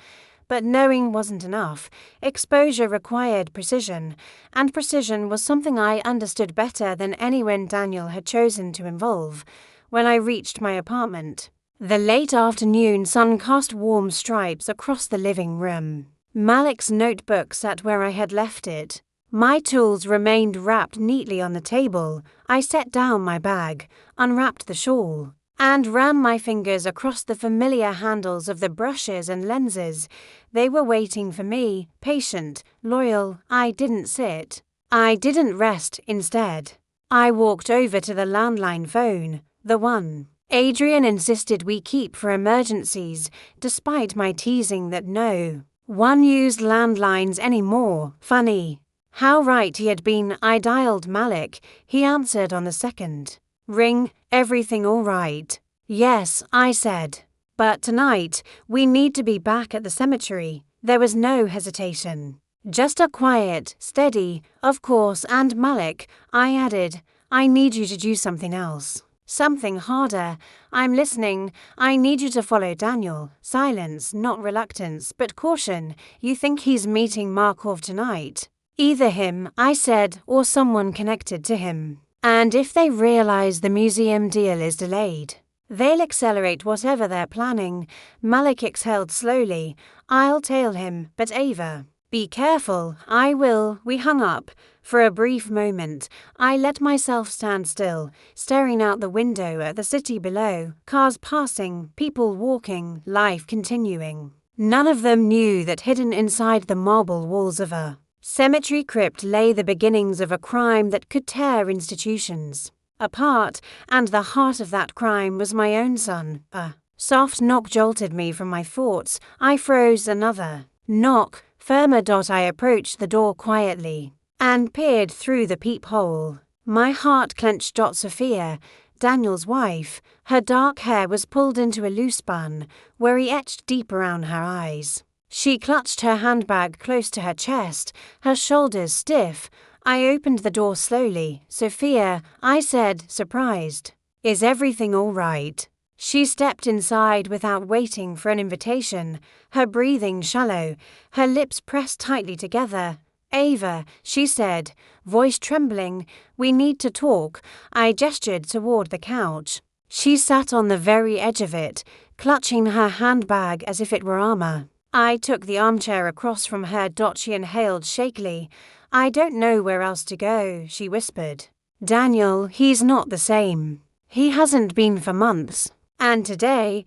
But knowing wasn't enough. Exposure required precision, and precision was something I understood better than anyone Daniel had chosen to involve. When I reached my apartment, the late afternoon sun cast warm stripes across the living room. Malik's notebook sat where I had left it. My tools remained wrapped neatly on the table. I set down my bag, unwrapped the shawl, and ran my fingers across the familiar handles of the brushes and lenses. They were waiting for me, patient, loyal. I didn't sit. I didn't rest. Instead, I walked over to the landline phone, the one Adrian insisted we keep for emergencies, despite my teasing that no one used landlines anymore. Funny how right he had been. I dialed Malik. He answered on the second ring. Everything all right? Yes, I said. But tonight, we need to be back at the cemetery. There was no hesitation. Just a quiet, steady, of course. And Malik, I added, I need you to do something else. Something harder. I'm listening. I need you to follow Daniel. Silence, not reluctance, but caution. You think he's meeting Markov tonight? Either him, I said, or someone connected to him. And if they realize the museum deal is delayed, they'll accelerate whatever they're planning. Malik exhaled slowly. I'll tail him, but Ava, be careful. I will. We hung up. For a brief moment, I let myself stand still, staring out the window at the city below, cars passing, people walking, life continuing. None of them knew that hidden inside the marble walls of a cemetery crypt lay the beginnings of a crime that could tear institutions apart, and the heart of that crime was my own son. A soft knock jolted me from my thoughts. I froze. Another knock, firmer. I approached the door quietly and peered through the peephole. My heart clenched. Sophia, Daniel's wife, her dark hair was pulled into a loose bun, worry etched deep around her eyes. She clutched her handbag close to her chest, her shoulders stiff. I opened the door slowly. Sophia, I said, surprised. Is everything all right? She stepped inside without waiting for an invitation, her breathing shallow, her lips pressed tightly together. Ava, she said, voice trembling, we need to talk. I gestured toward the couch. She sat on the very edge of it, clutching her handbag as if it were armor. I took the armchair across from her. She inhaled shakily. I don't know where else to go, she whispered. Daniel, he's not the same. He hasn't been for months. And today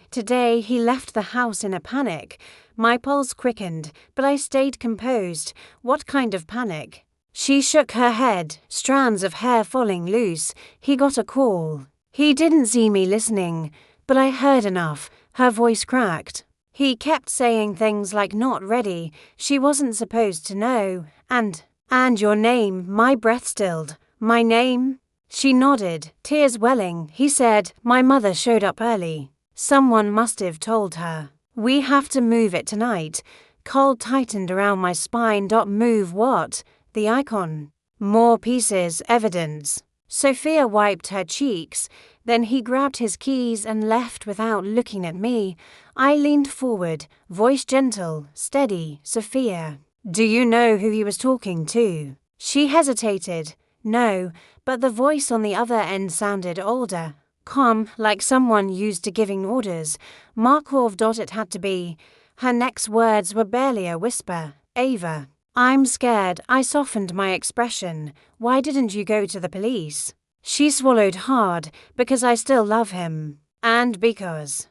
he left the house in a panic. My pulse quickened, but I stayed composed. What kind of panic? She shook her head, strands of hair falling loose. He got a call. He didn't see me listening, but I heard enough. Her voice cracked. He kept saying things like not ready, she wasn't supposed to know, and your name. My breath stilled. My name? She nodded, tears welling. He said, my mother showed up early. Someone must have told her. We have to move it tonight. Cold tightened around my spine. Move what? The icon. More pieces, evidence. Sophia wiped her cheeks. Then he grabbed his keys and left without looking at me. I leaned forward, voice gentle, steady. Sophia, do you know who he was talking to? She hesitated. No, but the voice on the other end sounded older, calm, like someone used to giving orders. Markov. It had to be. Her next words were barely a whisper. Ava, I'm scared. I softened my expression. Why didn't you go to the police? She swallowed hard. Because I still love him. And because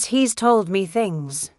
he's told me things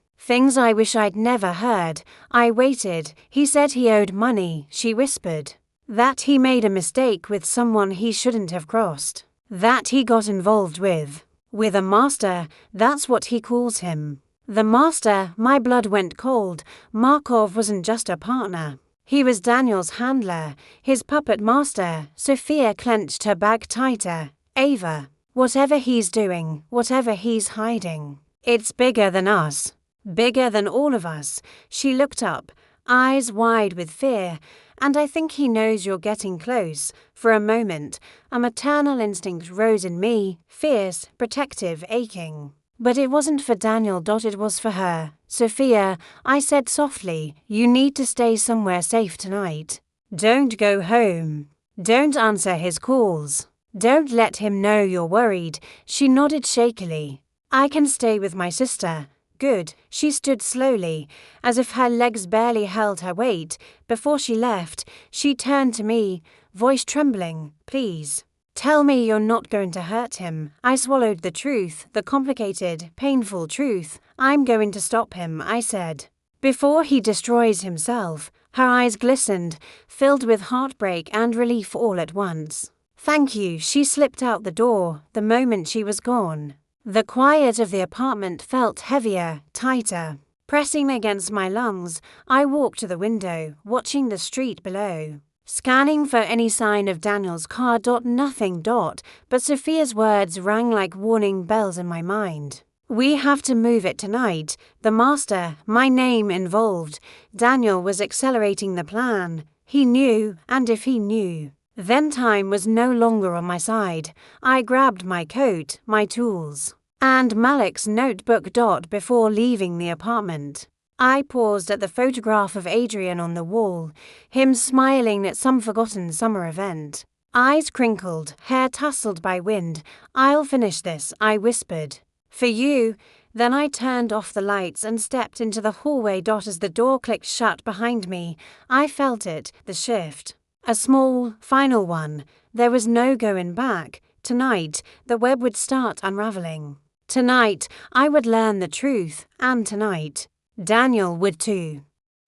I wish I'd never heard. I waited. He said he owed money, she whispered. That he made a mistake with someone he shouldn't have crossed. That he got involved with a master, that's what he calls him. The master. My blood went cold. Markov wasn't just a partner. He was Daniel's handler, his puppet master. Sophia clenched her bag tighter. Ava, whatever he's doing, whatever he's hiding, it's bigger than us. Bigger than all of us. She looked up, eyes wide with fear. And I think he knows you're getting close. For a moment, a maternal instinct rose in me, fierce, protective, aching. But it wasn't for Daniel. It was for her. Sophia, I said softly, you need to stay somewhere safe tonight. Don't go home. Don't answer his calls. Don't let him know you're worried. She nodded shakily. I can stay with my sister. Good. She stood slowly, as if her legs barely held her weight. Before she left, she turned to me, voice trembling. Please, tell me you're not going to hurt him. I swallowed the truth, the complicated, painful truth. I'm going to stop him, I said. Before he destroys himself. Her eyes glistened, filled with heartbreak and relief all at once. Thank you. She slipped out the door the moment she was gone. The quiet of the apartment felt heavier, tighter. Pressing against my lungs, I walked to the window, watching the street below. Scanning for any sign of Daniel's car. Nothing. But Sophia's words rang like warning bells in my mind. We have to move it tonight. The master, my name involved. Daniel was accelerating the plan. He knew, and if he knew, then time was no longer on my side. I grabbed my coat, my tools, and Malik's notebook. Before leaving the apartment, I paused at the photograph of Adrian on the wall, him smiling at some forgotten summer event. Eyes crinkled, hair tousled by wind. "I'll finish this," I whispered. "For you." Then I turned off the lights and stepped into the hallway. As the door clicked shut behind me, I felt it, the shift. A small, final one. There was no going back. Tonight, the web would start unraveling. Tonight, I would learn the truth, and tonight, Daniel would too.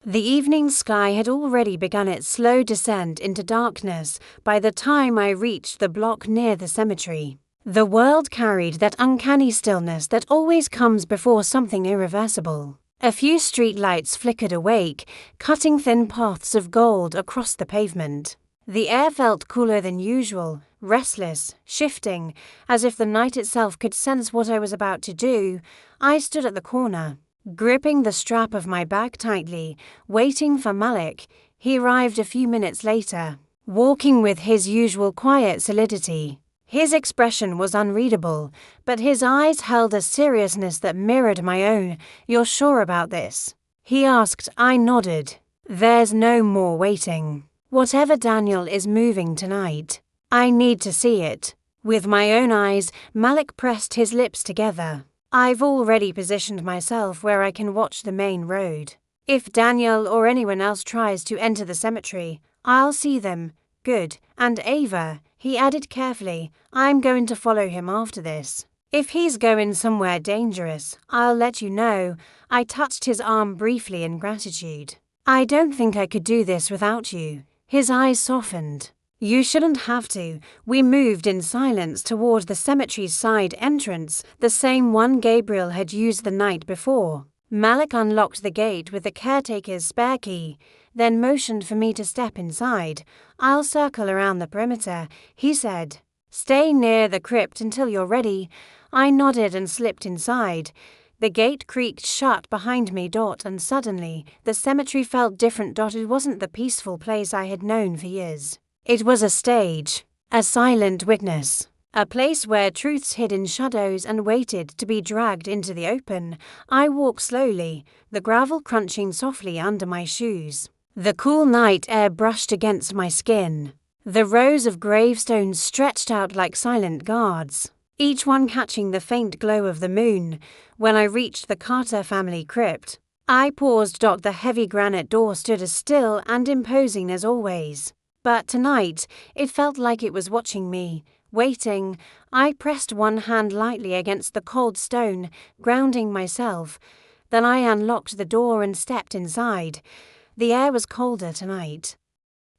The evening sky had already begun its slow descent into darkness by the time I reached the block near the cemetery. The world carried that uncanny stillness that always comes before something irreversible. A few streetlights flickered awake, cutting thin paths of gold across the pavement. The air felt cooler than usual, restless, shifting, as if the night itself could sense what I was about to do. I stood at the corner, gripping the strap of my bag tightly, waiting for Malik. He arrived a few minutes later, walking with his usual quiet solidity. His expression was unreadable, but his eyes held a seriousness that mirrored my own. "You're sure about this?" he asked. I nodded. "There's no more waiting. Whatever Daniel is moving tonight, I need to see it." With my own eyes, Malik pressed his lips together. "I've already positioned myself where I can watch the main road. If Daniel or anyone else tries to enter the cemetery, I'll see them. Good. And Ava," he added carefully, "I'm going to follow him after this. If he's going somewhere dangerous, I'll let you know." I touched his arm briefly in gratitude. "I don't think I could do this without you." His eyes softened. "You shouldn't have to." We moved in silence toward the cemetery's side entrance, the same one Gabriel had used the night before. Malik unlocked the gate with the caretaker's spare key, then motioned for me to step inside. "I'll circle around the perimeter," he said. "Stay near the crypt until you're ready." I nodded and slipped inside. The gate creaked shut behind me. And suddenly, the cemetery felt different. It wasn't the peaceful place I had known for years. It was a stage, a silent witness, a place where truths hid in shadows and waited to be dragged into the open. I walked slowly, the gravel crunching softly under my shoes. The cool night air brushed against my skin. The rows of gravestones stretched out like silent guards, each one catching the faint glow of the moon. When I reached the Carter family crypt, I paused. The heavy granite door stood as still and imposing as always. But tonight, it felt like it was watching me, waiting. I pressed one hand lightly against the cold stone, grounding myself. Then I unlocked the door and stepped inside. The air was colder tonight,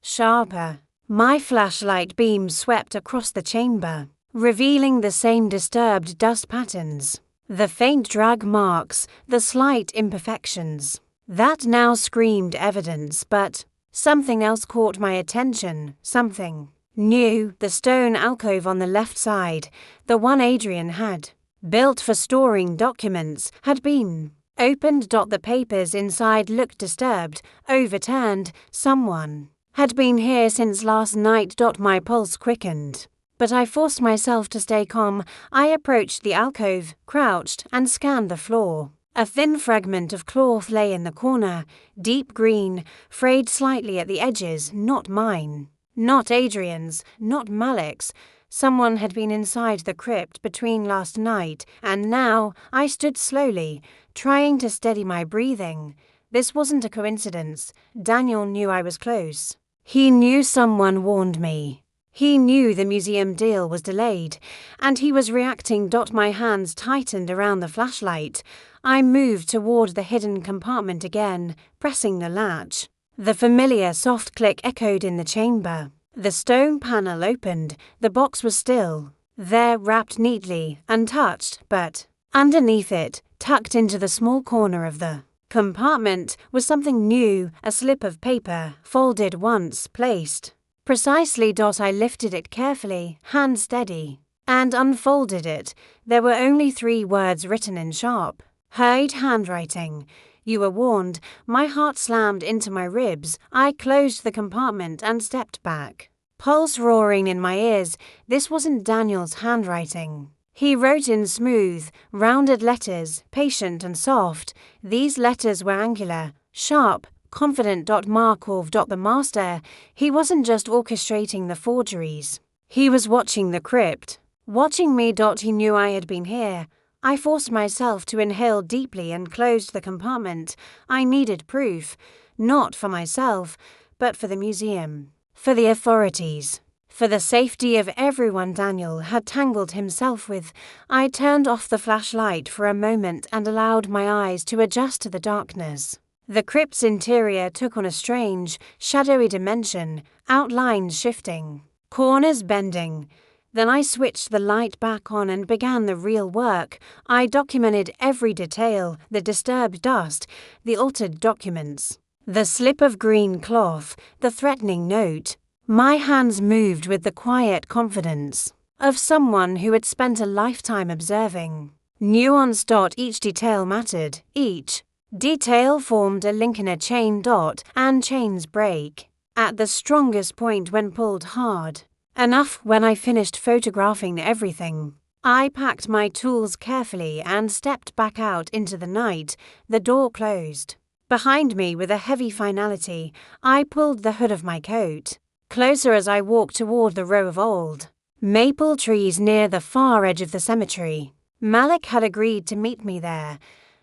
sharper. My flashlight beam swept across the chamber, revealing the same disturbed dust patterns, the faint drag marks, the slight imperfections. That now screamed evidence, but something else caught my attention, something new. The stone alcove on the left side, the one Adrian had built for storing documents, had been opened. The papers inside looked disturbed, overturned. Someone had been here since last night. My pulse quickened, but I forced myself to stay calm. I approached the alcove, crouched, and scanned the floor. A thin fragment of cloth lay in the corner, deep green, frayed slightly at the edges. Not mine, not Adrian's, not Malik's. Someone had been inside the crypt between last night and now. I stood slowly, trying to steady my breathing. This wasn't a coincidence. Daniel knew I was close. He knew someone warned me. He knew the museum deal was delayed, and he was reacting. My hands tightened around the flashlight. I moved toward the hidden compartment again, pressing the latch. The familiar soft click echoed in the chamber. The stone panel opened. The box was still there, wrapped neatly, untouched, but underneath it, tucked into the small corner of the compartment, was something new, a slip of paper, folded once, placed precisely. I lifted it carefully, hand steady, and unfolded it. There were only 3 words written in sharp, hurried handwriting. "You were warned." My heart slammed into my ribs. I closed the compartment and stepped back, pulse roaring in my ears. This wasn't Daniel's handwriting. He wrote in smooth, rounded letters, patient and soft. These letters were angular, sharp, confident. Markov. The master, he wasn't just orchestrating the forgeries. He was watching the crypt. Watching me. He knew I had been here. I forced myself to inhale deeply and closed the compartment. I needed proof, not for myself, but for the museum, for the authorities, for the safety of everyone Daniel had tangled himself with. I turned off the flashlight for a moment and allowed my eyes to adjust to the darkness. The crypt's interior took on a strange, shadowy dimension, outlines shifting, corners bending. Then I switched the light back on and began the real work. I documented every detail, the disturbed dust, the altered documents, the slip of green cloth, the threatening note. My hands moved with the quiet confidence of someone who had spent a lifetime observing. Nuance. Each detail mattered. Each detail formed a link in a chain. And chains break at the strongest point when pulled hard. Enough. When I finished photographing everything, I packed my tools carefully and stepped back out into the night. The door closed behind me with a heavy finality. I pulled the hood of my coat closer as I walked toward the row of old maple trees near the far edge of the cemetery. Malik had agreed to meet me there,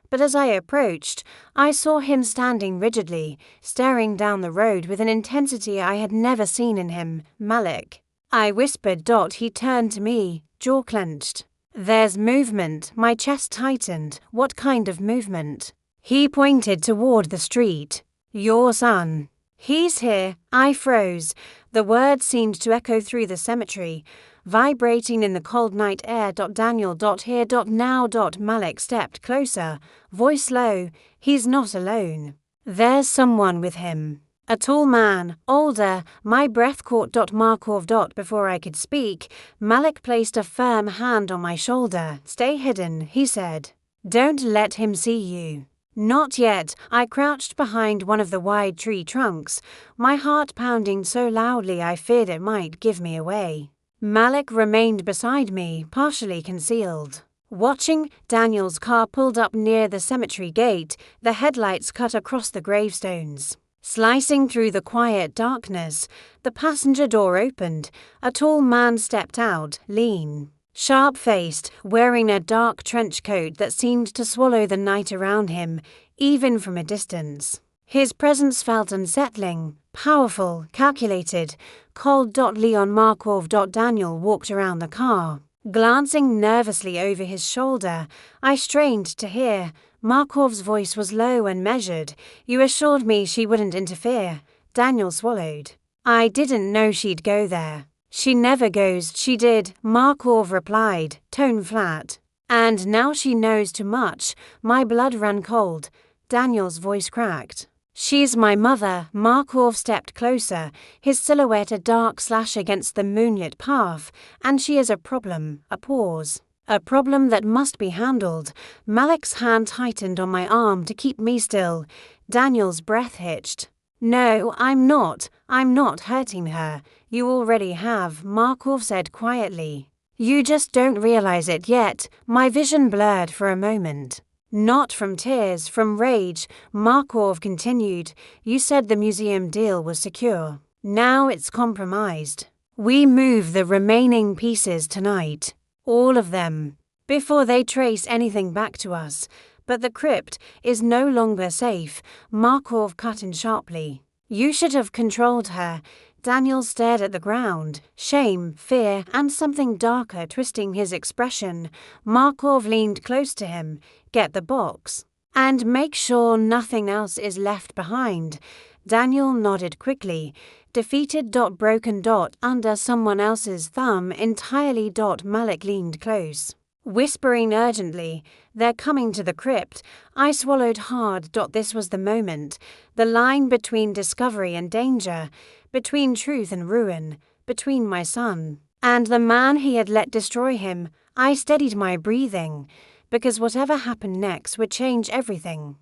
but as I approached, I saw him standing rigidly, staring down the road with an intensity I had never seen in him. Malik, I whispered. He turned to me, jaw clenched. There's movement. My chest tightened. What kind of movement? He pointed toward the street. Your son. He's here. I froze. The words seemed to echo through the cemetery, vibrating in the cold night air. Daniel. Here. Now. Malik stepped closer, voice low. He's not alone. There's someone with him. A tall man, older. My breath caught. Markov. Before I could speak, Malik placed a firm hand on my shoulder. Stay hidden, he said. Don't let him see you. Not yet. I crouched behind one of the wide tree trunks, my heart pounding so loudly I feared it might give me away. Malik remained beside me, partially concealed, watching. Daniel's car pulled up near the cemetery gate, the headlights cut across the gravestones. Slicing through the quiet darkness, the passenger door opened. A tall man stepped out, lean, sharp-faced, wearing a dark trench coat that seemed to swallow the night around him, even from a distance. His presence felt unsettling, powerful, calculated, cold. Leon Markov. Daniel walked around the car, glancing nervously over his shoulder. I strained to hear. Markov's voice was low and measured. You assured me she wouldn't interfere. Daniel swallowed. I didn't know she'd go there. She never goes. She did, Markov replied, tone flat. And now she knows too much. My blood ran cold. Daniel's voice cracked. She's my mother. Markov stepped closer, his silhouette a dark slash against the moonlit path. And she is a problem. A pause. A problem that must be handled. Malik's hand tightened on my arm to keep me still. Daniel's breath hitched. No, I'm not hurting her. You already have, Markov said quietly. You just don't realize it yet. My vision blurred for a moment. Not from tears, from rage. Markov continued. You said the museum deal was secure. Now it's compromised. We move the remaining pieces tonight. All of them. Before they trace anything back to us. But the crypt is no longer safe. Markov cut in sharply. You should have controlled her. Daniel stared at the ground, shame, fear, and something darker twisting his expression. Markov leaned close to him. Get the box. And make sure nothing else is left behind. Daniel nodded quickly. Defeated. Broken. Under someone else's thumb entirely. Malik leaned close, whispering urgently, they're coming to the crypt. I swallowed hard. This was the moment. The line between discovery and danger, between truth and ruin, between my son and the man he had let destroy him. I steadied my breathing, because whatever happened next would change everything.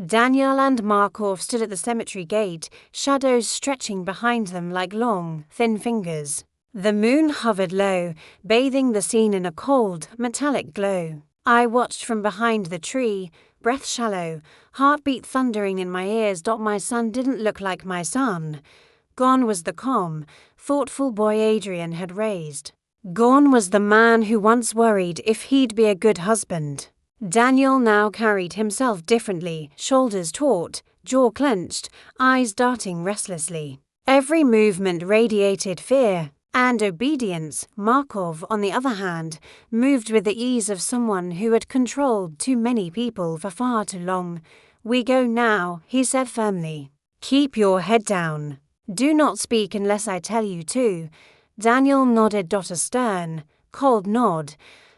Daniel and Markov stood at the cemetery gate, shadows stretching behind them like long, thin fingers. The moon hovered low, bathing the scene in a cold, metallic glow. I watched from behind the tree, breath shallow, heartbeat thundering in my ears. My son didn't look like my son. Gone was the calm, thoughtful boy Adrian had raised. Gone was the man who once worried if he'd be a good husband. Daniel now carried himself differently, shoulders taut, jaw clenched, eyes darting restlessly. Every movement radiated fear and obedience. Markov, on the other hand, moved with the ease of someone who had controlled too many people for far too long. "We go now," he said firmly. "Keep your head down. Do not speak unless I tell you to." Daniel nodded. A stern, cold nod.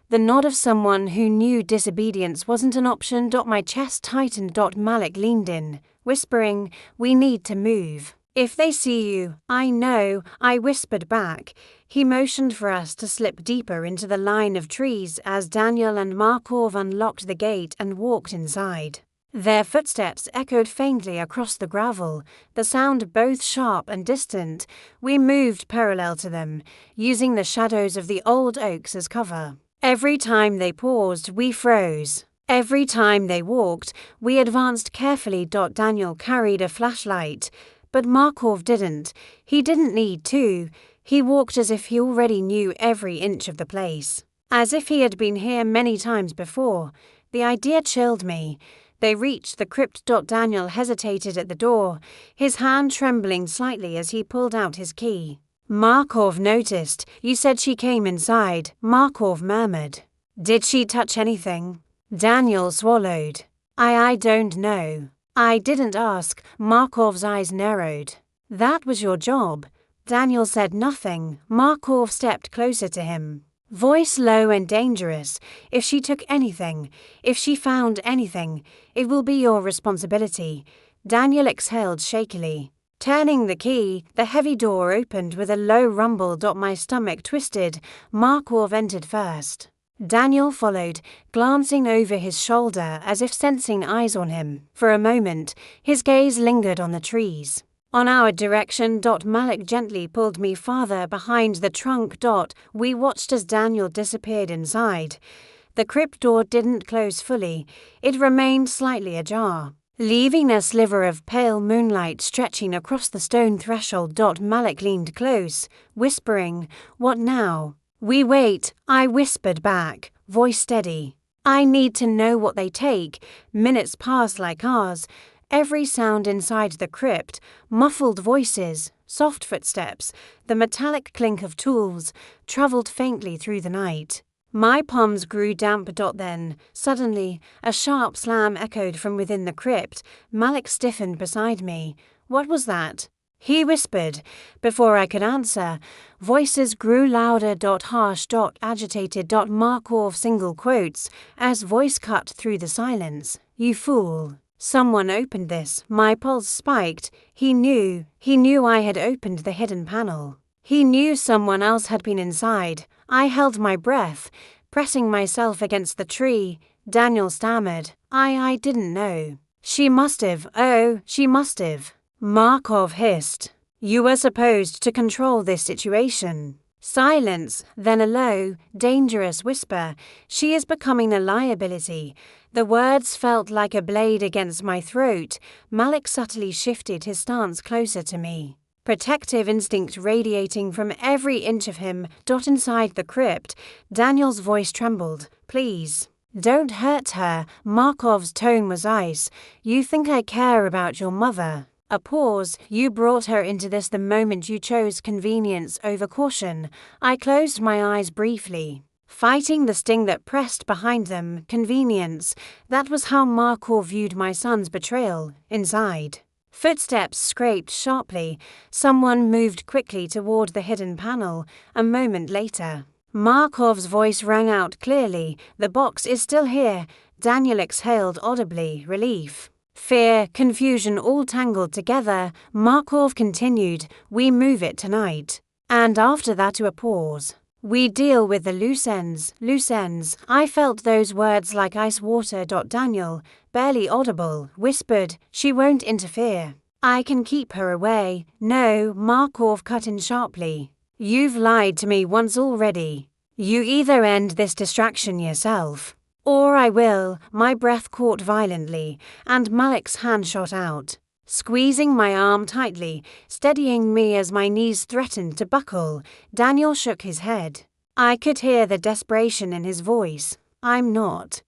The nod of someone who knew disobedience wasn't an option. My chest tightened. Malik leaned in, whispering, "We need to move. If they see you." "I know," I whispered back. He motioned for us to slip deeper into the line of trees as Daniel and Markov unlocked the gate and walked inside. Their footsteps echoed faintly across the gravel, the sound both sharp and distant. We moved parallel to them, using the shadows of the old oaks as cover. Every time they paused, we froze. Every time they walked, we advanced carefully. Daniel carried a flashlight, but Markov didn't. He didn't need to. He walked as if he already knew every inch of the place, as if he had been here many times before. The idea chilled me. They reached the crypt. Daniel hesitated at the door, his hand trembling slightly as he pulled out his key. Markov noticed. "You said she came inside," Markov murmured. "Did she touch anything?" Daniel swallowed. I don't know. I didn't ask." Markov's eyes narrowed. "That was your job." Daniel said nothing. Markov stepped closer to him, voice low and dangerous. "If she took anything, if she found anything, it will be your responsibility." Daniel exhaled shakily. Turning the key, the heavy door opened with a low rumble. My stomach twisted. Markov entered first. Daniel followed, glancing over his shoulder as if sensing eyes on him. For a moment, his gaze lingered on the trees. On our direction. Malik gently pulled me farther behind the trunk. We watched as Daniel disappeared inside. The crypt door didn't close fully. It remained slightly ajar, leaving a sliver of pale moonlight stretching across the stone threshold. Malik leaned close, whispering, "What now?" "We wait," I whispered back, voice steady. "I need to know what they take." Minutes passed like hours. Every sound inside the crypt, muffled voices, soft footsteps, the metallic clink of tools, travelled faintly through the night. My palms grew damp. Then, suddenly, a sharp slam echoed from within the crypt. Malik stiffened beside me. "What was that?" he whispered. Before I could answer, voices grew louder. Harsh. Agitated. Markov single quotes as voice cut through the silence. "You fool. Someone opened this." My pulse spiked. He knew I had opened the hidden panel. He knew someone else had been inside. I held my breath, pressing myself against the tree. Daniel stammered. I didn't know." "She must have. Oh, she must have." Markov hissed. "You were supposed to control this situation." Silence, then a low, dangerous whisper. "She is becoming a liability." The words felt like a blade against my throat. Malik subtly shifted his stance closer to me, protective instinct radiating from every inch of him. Inside the crypt, Daniel's voice trembled. "Please, don't hurt her." Markov's tone was ice. "You think I care about your mother?" A pause. "You brought her into this the moment you chose convenience over caution." I closed my eyes briefly, fighting the sting that pressed behind them. Convenience. That was how Markov viewed my son's betrayal. Inside, footsteps scraped sharply. Someone moved quickly toward the hidden panel. A moment later, Markov's voice rang out clearly. "The box is still here." Daniel exhaled audibly, relief, fear, confusion all tangled together. Markov continued, "We move it tonight. And after that to a pause. We deal with the loose ends. Loose ends." I felt those words like ice water. Daniel, barely audible, whispered, "She won't interfere. I can keep her away." "No," Markov cut in sharply. You've lied to me once already. You either end this distraction yourself, or I will." My breath caught violently, and Malik's hand shot out, squeezing my arm tightly, steadying me as my knees threatened to buckle. Daniel shook his head. I could hear the desperation in his voice. I'm not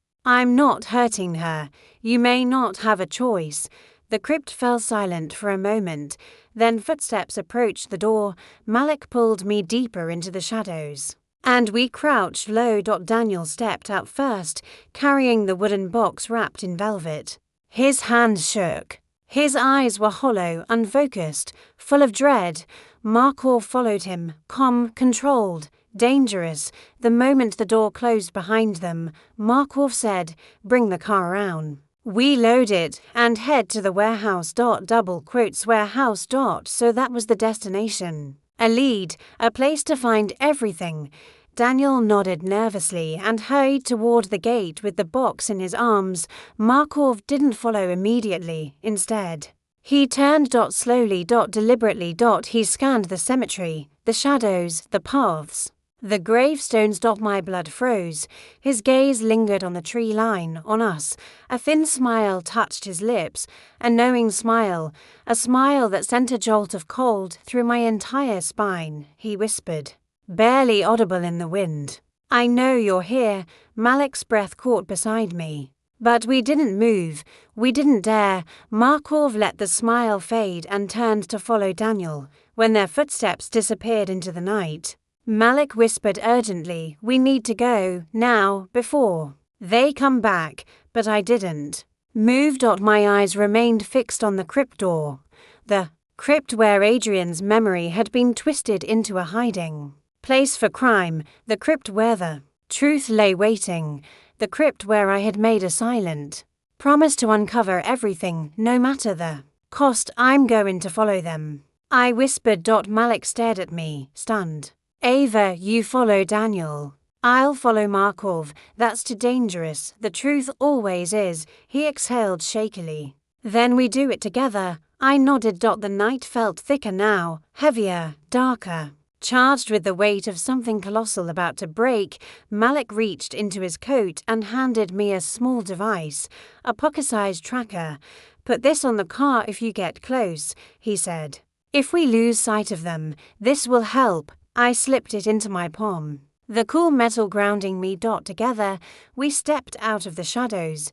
hurting her. You may not have a choice." The crypt fell silent for a moment, then footsteps approached the door. Malik pulled me deeper into the shadows, and we crouched low. Daniel stepped out first, carrying the wooden box wrapped in velvet. His hands shook. His eyes were hollow, unfocused, full of dread. Markov followed him, calm, controlled, dangerous. The moment the door closed behind them, Markov said, "Bring the car around." We load it and head to the warehouse. Double quotes warehouse. So that was the destination. A lead, a place to find everything. Daniel nodded nervously and hurried toward the gate with the box in his arms. Markov didn't follow immediately. Instead, he turned. Slowly. Deliberately. He scanned the cemetery, the shadows, the paths, the gravestones. My blood froze. His gaze lingered on the tree line, on us. A thin smile touched his lips, a knowing smile, a smile that sent a jolt of cold through my entire spine. He whispered, barely audible in the wind, "I know you're here." Malik's breath caught beside me. But we didn't move. We didn't dare. Markov let the smile fade and turned to follow Daniel. When their footsteps disappeared into the night, Malik whispered urgently, "We need to go, now, before they come back." But I didn't move. My eyes remained fixed on the crypt door. The crypt where Adrian's memory had been twisted into a hiding place for crime. The crypt where the truth lay waiting. The crypt where I had made a silent promise to uncover everything, no matter the cost. "I'm going to follow them," I whispered. Malik stared at me, stunned. "Ava, you follow Daniel." "I'll follow Markov. That's too dangerous." "The truth always is." He exhaled shakily. "Then we do it together." I nodded. The night felt thicker now, heavier, darker, charged with the weight of something colossal about to break. Malik reached into his coat and handed me a small device, a pocket-sized tracker. "Put this on the car if you get close," he said. "If we lose sight of them, this will help." I slipped it into my palm, the cool metal grounding me. Together, we stepped out of the shadows.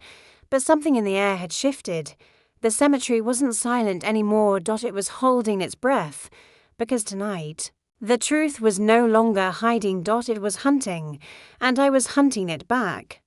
But something in the air had shifted. The cemetery wasn't silent anymore. It was holding its breath. Because tonight, the truth was no longer hiding. It was hunting, and I was hunting it back.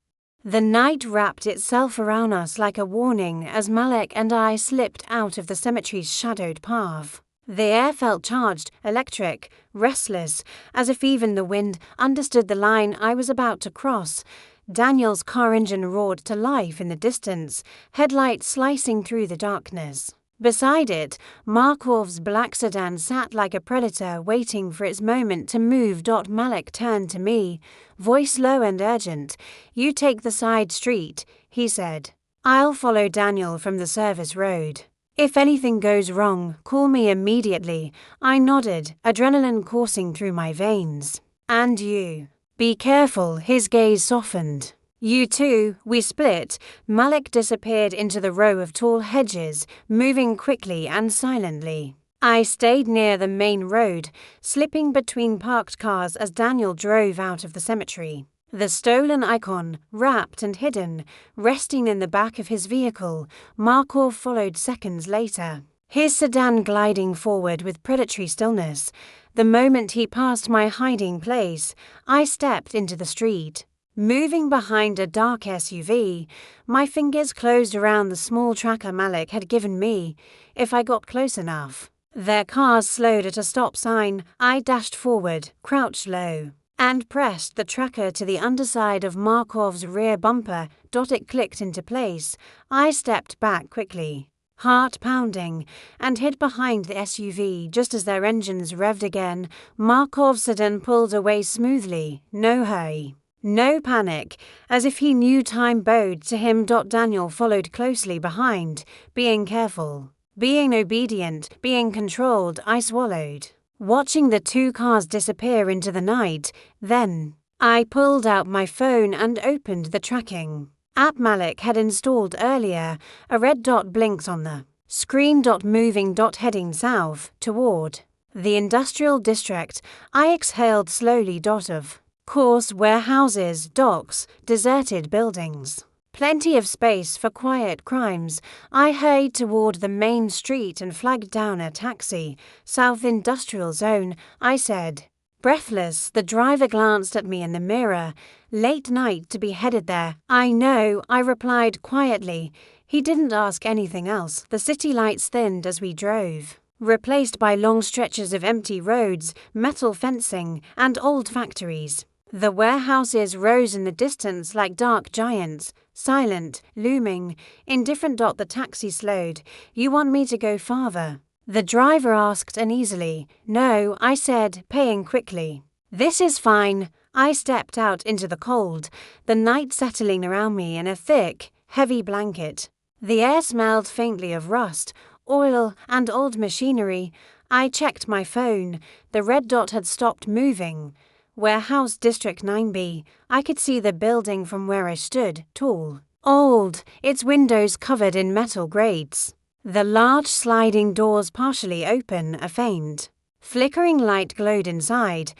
The night wrapped itself around us like a warning as Malik and I slipped out of the cemetery's shadowed path. The air felt charged, electric, restless, as if even the wind understood the line I was about to cross. Daniel's car engine roared to life in the distance, headlights slicing through the darkness. Beside it, Markov's black sedan sat like a predator waiting for its moment to move. Malik turned to me, voice low and urgent. "You take the side street," he said. "I'll follow Daniel from the service road. If anything goes wrong, call me immediately." I nodded, adrenaline coursing through my veins. "And you. Be careful." His gaze softened. "You too." We split. Malik disappeared into the row of tall hedges, moving quickly and silently. I stayed near the main road, slipping between parked cars as Daniel drove out of the cemetery. The stolen icon, wrapped and hidden, resting in the back of his vehicle. Markov followed seconds later, his sedan gliding forward with predatory stillness. The moment he passed my hiding place, I stepped into the street, moving behind a dark SUV. My fingers closed around the small tracker Malik had given me. If I got close enough, their cars slowed at a stop sign. I dashed forward, crouched low, and pressed the tracker to the underside of Markov's rear bumper. It clicked into place. I stepped back quickly, heart pounding, and hid behind the SUV just as their engines revved again. Markov's sedan pulled away smoothly, no hurry, no panic, as if he knew time bowed to him. Daniel followed closely behind, being careful, being obedient, being controlled. I swallowed. watching the two cars disappear into the night. Then I pulled out my phone and opened the tracking app Malik had installed earlier. A red dot blinks on the screen. Moving. Heading south toward the industrial district. I exhaled slowly. Of course, warehouses, docks, deserted buildings. Plenty of space for quiet crimes. I hurried toward the main street and flagged down a taxi. South Industrial Zone, I said. Breathless, the driver glanced at me in the mirror. Late night to be headed there. I know, I replied quietly. He didn't ask anything else. The city lights thinned as we drove, replaced by long stretches of empty roads, metal fencing, and old factories. The warehouses rose in the distance like dark giants, silent, looming, indifferent. The taxi slowed. You want me to go farther? The driver asked uneasily. No, I said, paying quickly. This is fine. I stepped out into the cold, the night settling around me in a thick, heavy blanket. The air smelled faintly of rust, oil, and old machinery. I checked my phone. The red dot had stopped moving. Warehouse District 9B. I could see the building from where I stood, tall, old, its windows covered in metal grates. The large sliding doors partially open, a faint, flickering light glowed inside.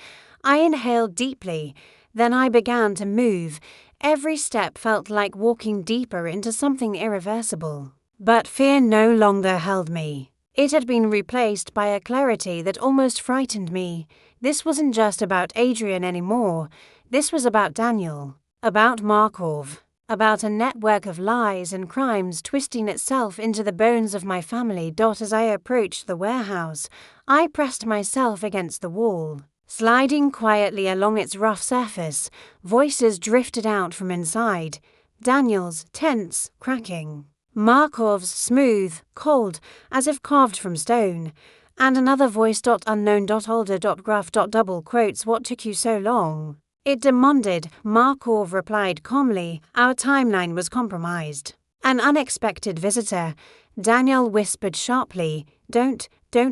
I inhaled deeply, then I began to move. Every step felt like walking deeper into something irreversible. But fear no longer held me. It had been replaced by a clarity that almost frightened me. This wasn't just about Adrian anymore. This was about Daniel, about Markov, about a network of lies and crimes twisting itself into the bones of my family. As I approached the warehouse, I pressed myself against the wall. Sliding quietly along its rough surface, voices drifted out from inside. Daniel's, tense, cracking. Markov's, smooth, cold, as if carved from stone. And another voice. Unknown. Older. Gruff. Double quotes. What took you so long? It demanded. Markov replied calmly. Our timeline was compromised. An unexpected visitor. Daniel whispered sharply. Don't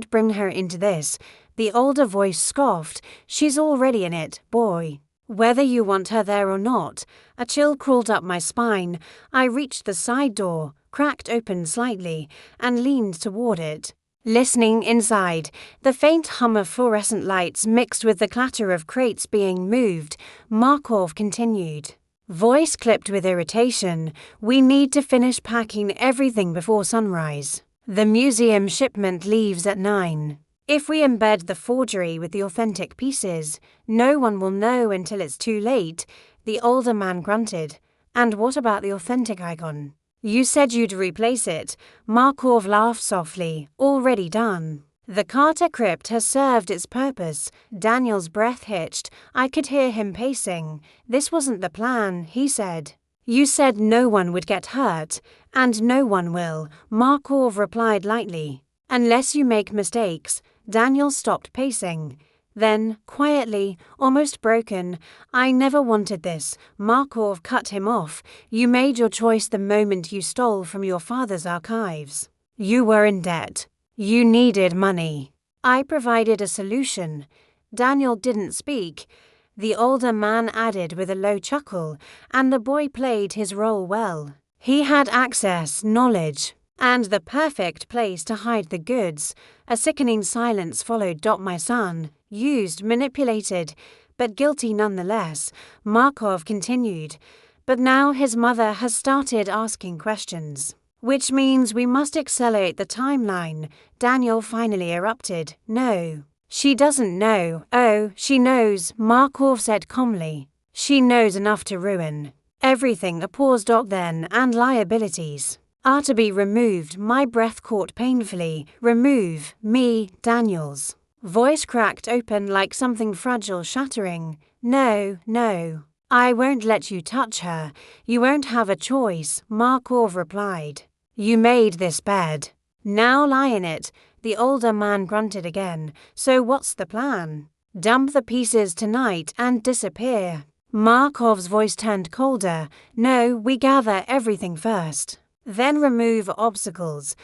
bring her into this. The older voice scoffed. She's already in it, boy. Whether you want her there or not. A chill crawled up my spine. I reached the side door, cracked open slightly, and leaned toward it. Listening inside, the faint hum of fluorescent lights mixed with the clatter of crates being moved. Markov continued, voice clipped with irritation. We need to finish packing everything before sunrise. The museum shipment leaves at 9. If we embed the forgery with the authentic pieces, no one will know until it's too late. The older man grunted. And what about the authentic icon? You said you'd replace it. Markov laughed softly. Already done. The Carter crypt has served its purpose. Daniel's breath hitched. I could hear him pacing. This wasn't the plan, he said. You said no one would get hurt. And no one will, Markov replied lightly. Unless you make mistakes. Daniel stopped pacing. Then, quietly, almost broken, I never wanted this. Markov cut him off. You made your choice the moment you stole from your father's archives. You were in debt. You needed money. I provided a solution. Daniel didn't speak. The older man added with a low chuckle, and the boy played his role well. He had access, knowledge, and the perfect place to hide the goods. A sickening silence followed. My son, used, manipulated, but guilty nonetheless, Markov continued. But now his mother has started asking questions. Which means we must accelerate the timeline. Daniel finally erupted. No. She doesn't know. Oh, she knows, Markov said calmly. She knows enough to ruin everything. A pause. Then, and liabilities are to be removed. My breath caught painfully. Remove me, Daniel's voice cracked open like something fragile shattering. No. I won't let you touch her. You won't have a choice, Markov replied. You made this bed. Now lie in it. The older man grunted again. So what's the plan? Dump the pieces tonight and disappear. Markov's voice turned colder. No, we gather everything first. Then remove obstacles.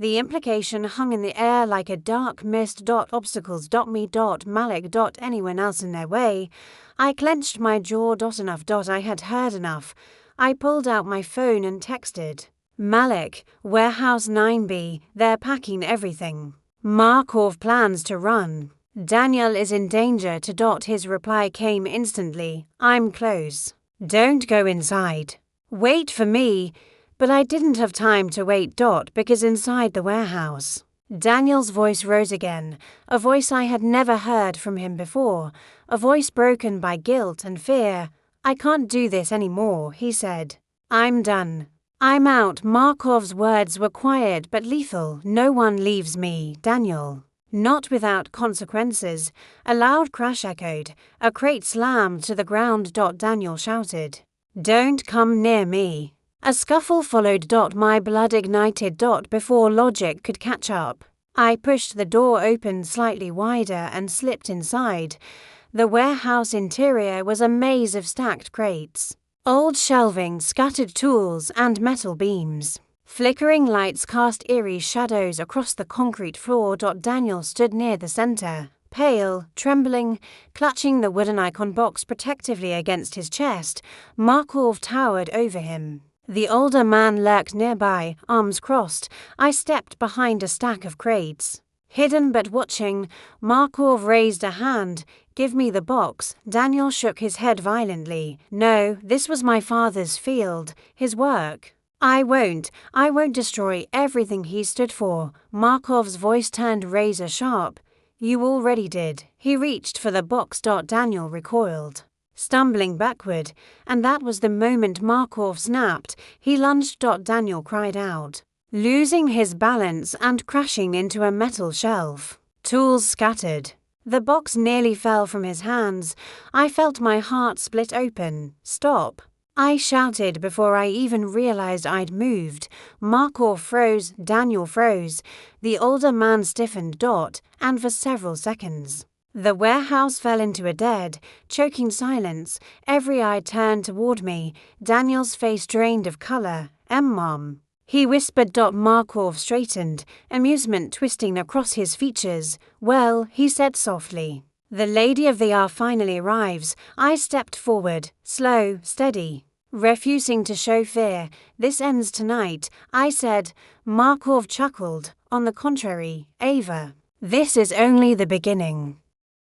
The implication hung in the air like a dark mist. Obstacles. Me. Malik. Anyone else in their way. I clenched my jaw. Enough. I had heard enough. I pulled out my phone and texted. Malik, Warehouse 9B, they're packing everything. Markov plans to run. Daniel is in danger. His reply came instantly. I'm close. Don't go inside. Wait for me. But I didn't have time to wait. Because inside the warehouse. Daniel's voice rose again, a voice I had never heard from him before, a voice broken by guilt and fear. I can't do this anymore, he said. I'm done. I'm out. Markov's words were quiet but lethal. No one leaves me, Daniel. Not without consequences. A loud crash echoed. A crate slammed to the ground. Daniel shouted. Don't come near me. A scuffle followed. My blood ignited. Before logic could catch up. I pushed the door open slightly wider and slipped inside. The warehouse interior was a maze of stacked crates. Old shelving, scattered tools, and metal beams. Flickering lights cast eerie shadows across the concrete floor. Daniel stood near the center, pale, trembling, clutching the wooden icon box protectively against his chest. Markov towered over him. The older man lurked nearby, arms crossed. I stepped behind a stack of crates. Hidden but watching, Markov raised a hand. Give me the box. Daniel shook his head violently. No, this was my father's field, his work. I won't destroy everything he stood for. Markov's voice turned razor sharp. You already did. He reached for the box. Daniel recoiled, stumbling backward, and that was the moment Markov snapped. He lunged. Daniel cried out, losing his balance and crashing into a metal shelf. Tools scattered. The box nearly fell from his hands. I felt my heart split open. Stop. I shouted before I even realized I'd moved. Markov froze. Daniel froze. The older man stiffened. And for several seconds. The warehouse fell into a dead, choking silence. Every eye turned toward me. Daniel's face drained of color. Mom. He whispered. Markov straightened, amusement twisting across his features. Well, he said softly. The lady of the hour finally arrives. I stepped forward, slow, steady, refusing to show fear. This ends tonight, I said. Markov chuckled. On the contrary, Ava. This is only the beginning.